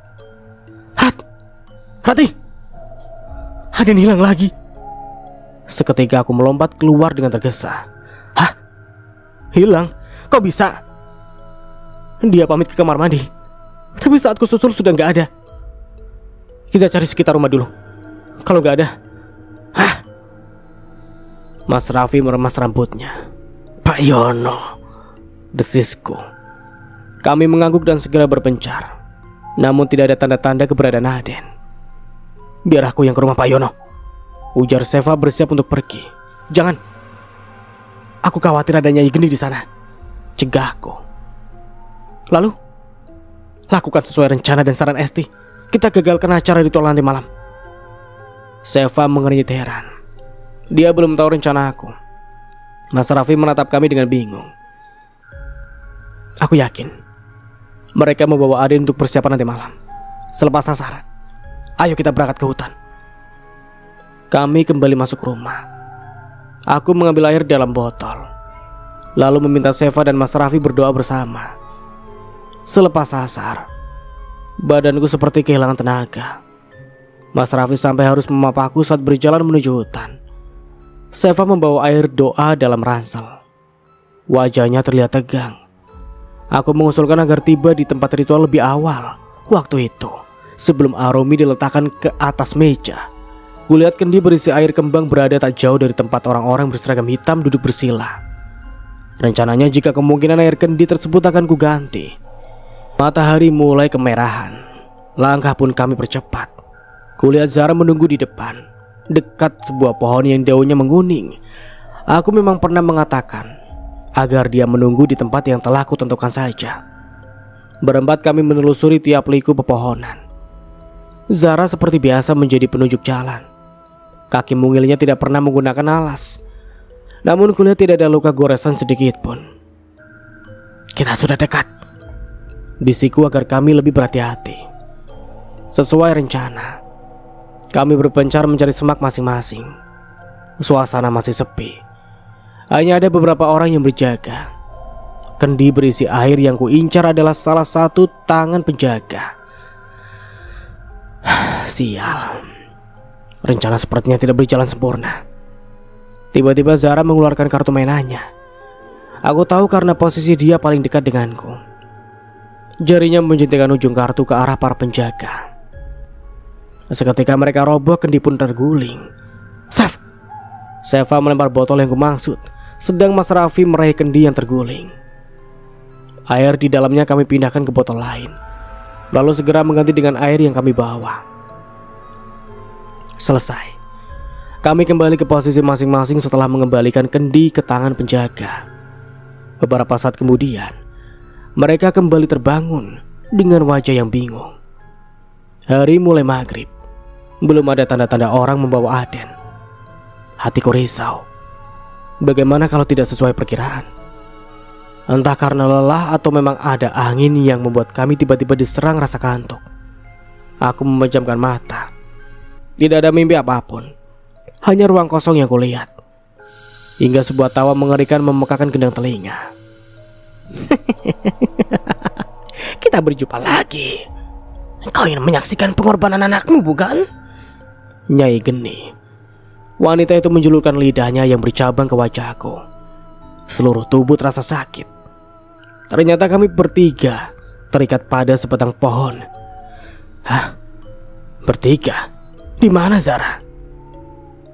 Rati! Aden hilang lagi. Seketika aku melompat keluar dengan tergesa. Hah? Hilang? Kok bisa? Dia pamit ke kamar mandi, tapi saat ku susul sudah gak ada. Kita cari sekitar rumah dulu. Kalau gak ada. Hah? Mas Raffi meremas rambutnya. Pak Yono, desisku. Kami mengangguk dan segera berpencar. Namun tidak ada tanda-tanda keberadaan Aden. Biar aku yang ke rumah Pak Yono, ujar Seva bersiap untuk pergi. Jangan. Aku khawatir ada Nyai Geni di sana. Cegahku. Lalu, lakukan sesuai rencana dan saran Esti. Kita gagalkan acara ritual nanti malam. Seva mengernyit heran. Dia belum tahu rencana aku. Mas Raffi menatap kami dengan bingung. Aku yakin mereka membawa Aden untuk persiapan nanti malam. Selepas asar, ayo kita berangkat ke hutan. Kami kembali masuk rumah. Aku mengambil air dalam botol, lalu meminta Seva dan Mas Raffi berdoa bersama. Selepas asar, badanku seperti kehilangan tenaga. Mas Raffi sampai harus memapaku saat berjalan menuju hutan. Seva membawa air doa dalam ransel. Wajahnya terlihat tegang. Aku mengusulkan agar tiba di tempat ritual lebih awal. Waktu itu, sebelum Aromi diletakkan ke atas meja, kulihat kendi berisi air kembang berada tak jauh dari tempat orang-orang berseragam hitam duduk bersila. Rencananya jika kemungkinan air kendi tersebut akan kuganti. Matahari mulai kemerahan. Langkah pun kami percepat. Kulihat Zara menunggu di depan, dekat sebuah pohon yang daunnya menguning. Aku memang pernah mengatakan agar dia menunggu di tempat yang telah kutentukan saja. Berempat kami menelusuri tiap liku pepohonan. Zara seperti biasa menjadi penunjuk jalan. Kaki mungilnya tidak pernah menggunakan alas. Namun kulihat tidak ada luka goresan sedikit pun. Kita sudah dekat, bisiku agar kami lebih berhati-hati. Sesuai rencana, kami berpencar mencari semak masing-masing. Suasana masih sepi. Hanya ada beberapa orang yang berjaga. Kendi berisi air yang kuincar adalah salah satu tangan penjaga. Sial. Rencana sepertinya tidak berjalan sempurna. Tiba-tiba Zara mengeluarkan kartu mainannya. Aku tahu karena posisi dia paling dekat denganku. Jarinya menjentikan ujung kartu ke arah para penjaga. Seketika mereka roboh, kendi pun terguling. Seva melempar botol yang kumaksud, sedang Mas Raffi meraih kendi yang terguling. Air di dalamnya kami pindahkan ke botol lain, lalu segera mengganti dengan air yang kami bawa. Selesai. Kami kembali ke posisi masing-masing setelah mengembalikan kendi ke tangan penjaga. Beberapa saat kemudian, Mereka kembali terbangun dengan wajah yang bingung. Hari mulai maghrib. Belum ada tanda-tanda orang membawa Aden. Hatiku risau. Bagaimana kalau tidak sesuai perkiraan? Entah karena lelah atau memang ada angin yang membuat kami tiba-tiba diserang rasa kantuk. Aku memejamkan mata. Tidak ada mimpi apapun. Hanya ruang kosong yang kulihat. Hingga sebuah tawa mengerikan memekakan gendang telinga. Kita berjumpa lagi. Kau ingin menyaksikan pengorbanan anakmu, bukan? Nyai Geni. Wanita itu menjulurkan lidahnya yang bercabang ke wajahku. Seluruh tubuh terasa sakit. Ternyata kami bertiga terikat pada sebatang pohon. Hah? Bertiga? Di mana Zara?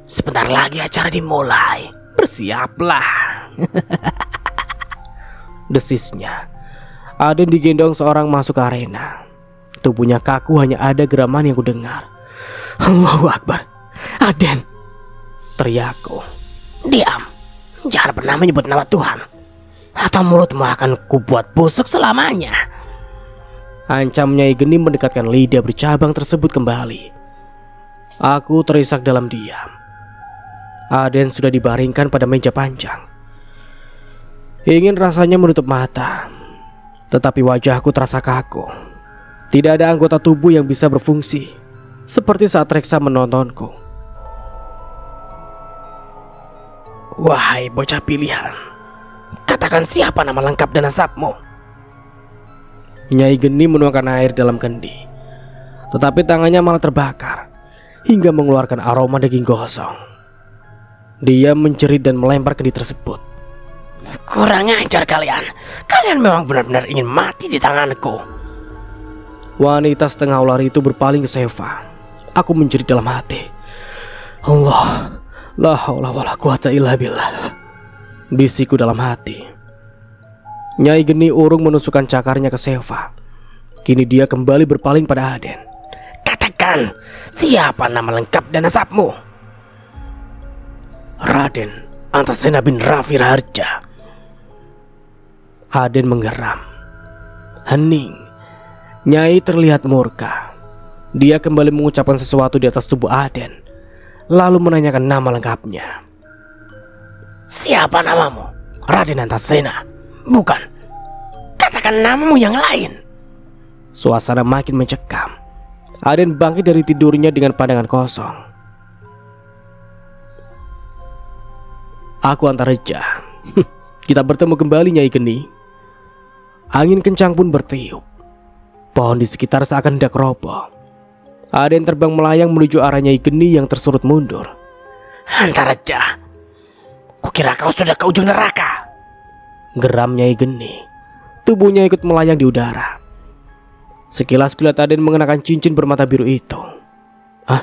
Sebentar lagi acara dimulai. Bersiaplah. Desisnya. Aden digendong seorang masuk ke arena. Tubuhnya kaku, hanya ada geraman yang kudengar. Allahu Akbar. Aden, teriakku. Diam. Jangan pernah menyebut nama Tuhan, atau mulutmu akan kubuat busuk selamanya. Ancam Nyai Geni mendekatkan lidah bercabang tersebut kembali. Aku terisak dalam diam. Aden sudah dibaringkan pada meja panjang. Ingin rasanya menutup mata, tetapi wajahku terasa kaku. Tidak ada anggota tubuh yang bisa berfungsi, seperti saat Reksa menontonku. Wahai bocah pilihan, katakan siapa nama lengkap dan nasabmu? Nyai Geni menuangkan air dalam kendi, tetapi tangannya malah terbakar hingga mengeluarkan aroma daging gosong. Dia menjerit dan melempar kendi tersebut. Kurang ajar kalian. Kalian memang benar-benar ingin mati di tanganku. Wanita setengah ular itu berpaling ke Seva. Aku menjerit dalam hati. Allah, la haula wala quwata illa billah, bisikku dalam hati. Nyai Geni urung menusukkan cakarnya ke Seva. Kini dia kembali berpaling pada Aden. Katakan, siapa nama lengkap dan nasabmu? Raden Antasena bin Rafi Raharja. Aden menggeram. Hening. Nyai terlihat murka. Dia kembali mengucapkan sesuatu di atas tubuh Aden, lalu menanyakan nama lengkapnya. Siapa namamu? Raden Antasena? Bukan. Katakan namamu yang lain. Suasana makin mencekam. Aden bangkit dari tidurnya dengan pandangan kosong. Aku Antareja. Kita bertemu kembali Nyai Geni. Angin kencang pun bertiup. Pohon di sekitar seakan hendak roboh. Aden terbang melayang menuju arah Nyai Geni yang tersurut mundur. Antareja, kukira kau sudah ke ujung neraka. Geram Nyai Geni. Tubuhnya ikut melayang di udara. Sekilas kulihat Aden mengenakan cincin bermata biru itu. Ah,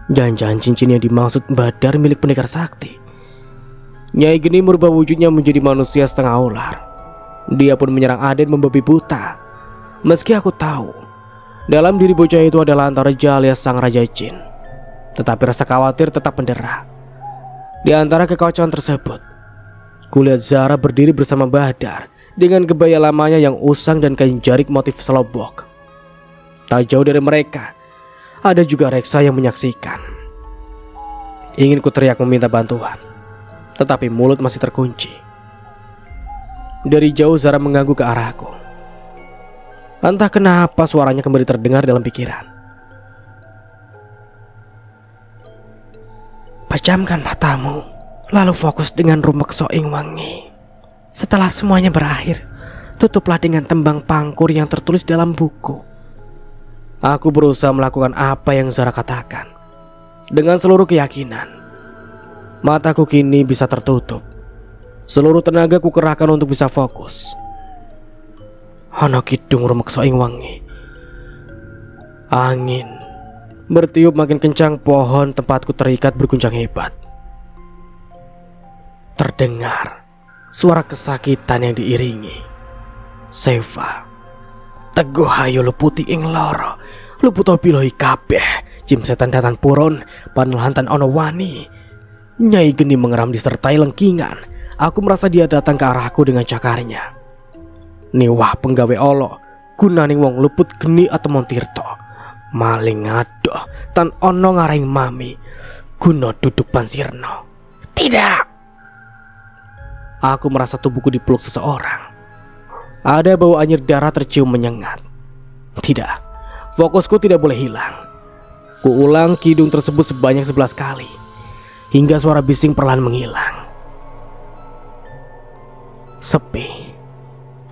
jangan-jangan cincin yang dimaksud Badar milik pendekar sakti. Nyai Geni merubah wujudnya menjadi manusia setengah ular. Dia pun menyerang Aden membabi buta. Meski aku tahu dalam diri bocah itu adalah Antareja alias sang Raja Jin, tetapi rasa khawatir tetap mendera. Di antara kekacauan tersebut, kulihat Zara berdiri bersama Badar dengan kebaya lamanya yang usang dan kain jarik motif selobok. Tak jauh dari mereka, ada juga Reksa yang menyaksikan. Ingin ku teriak meminta bantuan, tetapi mulut masih terkunci. Dari jauh Zara mengganggu ke arahku. Entah kenapa suaranya kembali terdengar dalam pikiran. Pejamkan matamu, lalu fokus dengan rumek soing wangi. Setelah semuanya berakhir, tutuplah dengan tembang pangkur yang tertulis dalam buku. Aku berusaha melakukan apa yang Zara katakan dengan seluruh keyakinan. Mataku kini bisa tertutup. Seluruh tenaga ku kerahkan untuk bisa fokus. Ana kidung rumek soing wangi. Angin bertiup makin kencang, pohon tempatku terikat berguncang hebat. Terdengar suara kesakitan yang diiringi. Seva, teguh hayo luputi ing loro, luputo bilohi kabeh, jim setan datan puron, panelhantan ono wani. Nyai Geni mengeram disertai lengkingan. Aku merasa dia datang ke arahku dengan cakarnya. Niwah penggawe olo gunaning wong luput geni atau Montirto maling ngadoh tan ono ngaring mami guna duduk pansirno. Tidak. Aku merasa tubuhku dipeluk seseorang. Ada bau anyir darah tercium menyengat. Tidak, fokusku tidak boleh hilang. Kuulang kidung tersebut sebanyak 11 kali hingga suara bising perlahan menghilang. Sepi.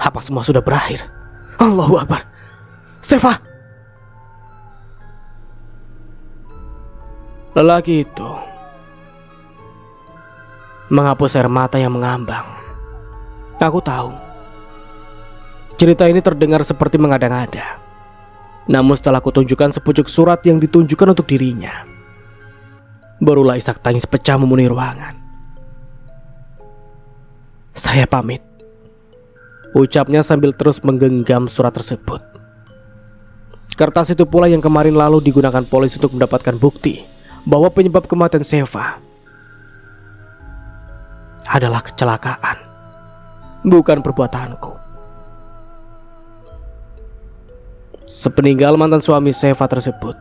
Apa semua sudah berakhir? Allahu Akbar. Seva. Lelaki itu menghapus air mata yang mengambang. Aku tahu cerita ini terdengar seperti mengada-ngada. Namun setelah kutunjukkan sepucuk surat yang ditunjukkan untuk dirinya, barulah isak tangis pecah memenuhi ruangan. Saya pamit, ucapnya sambil terus menggenggam surat tersebut. Kertas itu pula yang kemarin lalu digunakan polisi untuk mendapatkan bukti bahwa penyebab kematian Seva adalah kecelakaan, bukan perbuatanku. Sepeninggal mantan suami Seva tersebut,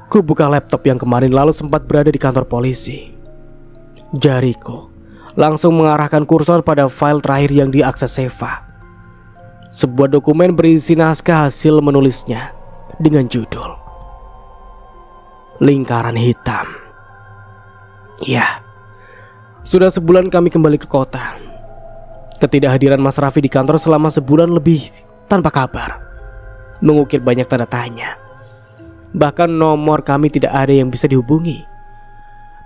ku buka laptop yang kemarin lalu sempat berada di kantor polisi. Jariku langsung mengarahkan kursor pada file terakhir yang diakses Seva. Sebuah dokumen berisi naskah hasil menulisnya dengan judul Lingkaran Hitam. Ya, sudah sebulan kami kembali ke kota. Ketidakhadiran Mas Raffi di kantor selama sebulan lebih tanpa kabar mengukir banyak tanda tanya. Bahkan nomor kami tidak ada yang bisa dihubungi.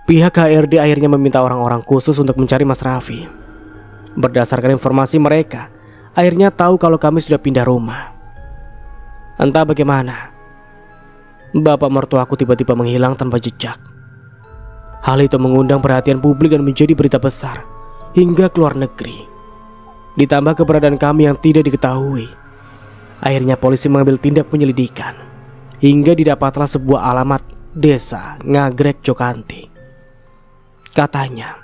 Pihak HRD akhirnya meminta orang-orang khusus untuk mencari Mas Raffi. Berdasarkan informasi mereka, akhirnya tahu kalau kami sudah pindah rumah. Entah bagaimana, bapak mertuaku tiba-tiba menghilang tanpa jejak. Hal itu mengundang perhatian publik dan menjadi berita besar hingga ke luar negeri. Ditambah keberadaan kami yang tidak diketahui, akhirnya polisi mengambil tindak penyelidikan hingga didapatlah sebuah alamat desa Ngagrek Jokanti. Katanya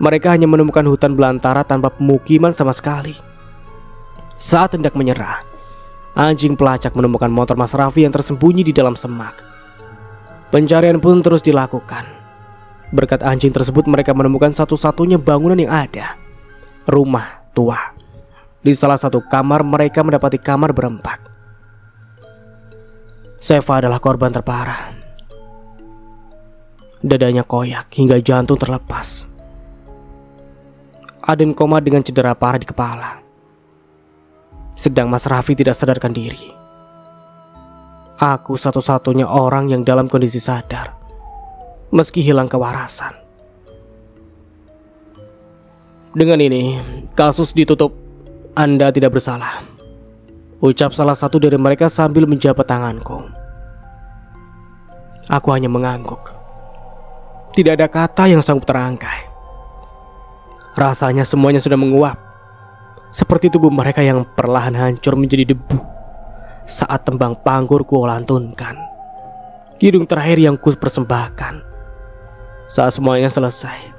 mereka hanya menemukan hutan belantara tanpa pemukiman sama sekali. Saat hendak menyerah, anjing pelacak menemukan motor Mas Raffi yang tersembunyi di dalam semak. Pencarian pun terus dilakukan. Berkat anjing tersebut mereka menemukan satu-satunya bangunan yang ada, rumah tua. Di salah satu kamar mereka mendapati kamar berempat. Seva adalah korban terparah. Dadanya koyak hingga jantung terlepas. Aden koma dengan cedera parah di kepala. Sedang Mas Raffi tidak sadarkan diri. Aku satu-satunya orang yang dalam kondisi sadar, meski hilang kewarasan. Dengan ini, kasus ditutup. Anda tidak bersalah, ucap salah satu dari mereka sambil menjabat tanganku. Aku hanya mengangguk. Tidak ada kata yang sanggup terangkai. Rasanya semuanya sudah menguap, seperti tubuh mereka yang perlahan hancur menjadi debu saat tembang panggur ku lantunkan. Kidung terakhir yang ku persembahkan. Saat semuanya selesai,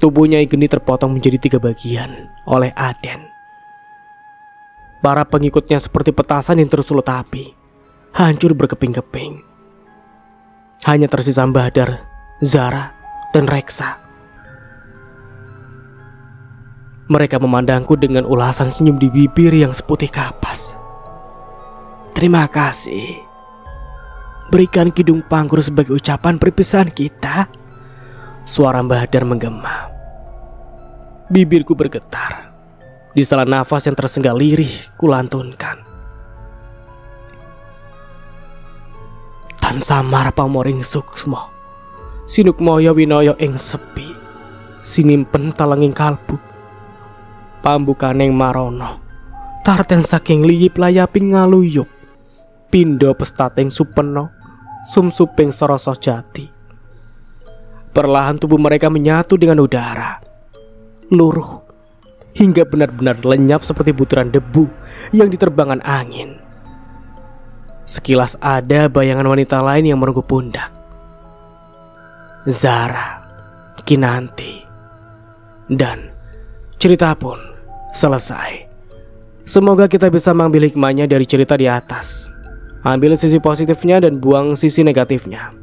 tubuhnya Igeni terpotong menjadi 3 bagian oleh Aden. Para pengikutnya seperti petasan yang tersulut api, hancur berkeping-keping. Hanya tersisa Badar, Zara, dan Reksa. Mereka memandangku dengan ulasan senyum di bibir yang seputih kapas. Terima kasih. Berikan kidung panggur sebagai ucapan perpisahan kita. Suara Badar menggema. Bibirku bergetar. Di sela nafas yang tersengal lirih kulantunkan. Tan samar pamoring suksmo, sinuk moyo winoyo ing sepi, sinimpen talenging kalbu, pambukaneng marono, tarten saking liyip layaping ngaluyup, pindo pestateng supeno, sumsuping soroso jati. Perlahan tubuh mereka menyatu dengan udara, luruh, hingga benar-benar lenyap seperti butiran debu yang diterbangkan angin. Sekilas ada bayangan wanita lain yang merengkuh pundak. Zara, Kinanti, dan cerita pun selesai. Semoga kita bisa mengambil hikmahnya dari cerita di atas. Ambil sisi positifnya dan buang sisi negatifnya.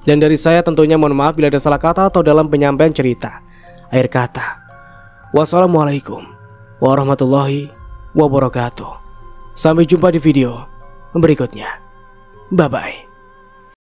Dan dari saya tentunya mohon maaf bila ada salah kata atau dalam penyampaian cerita. Akhir kata, wassalamualaikum warahmatullahi wabarakatuh. Sampai jumpa di video berikutnya. Bye bye.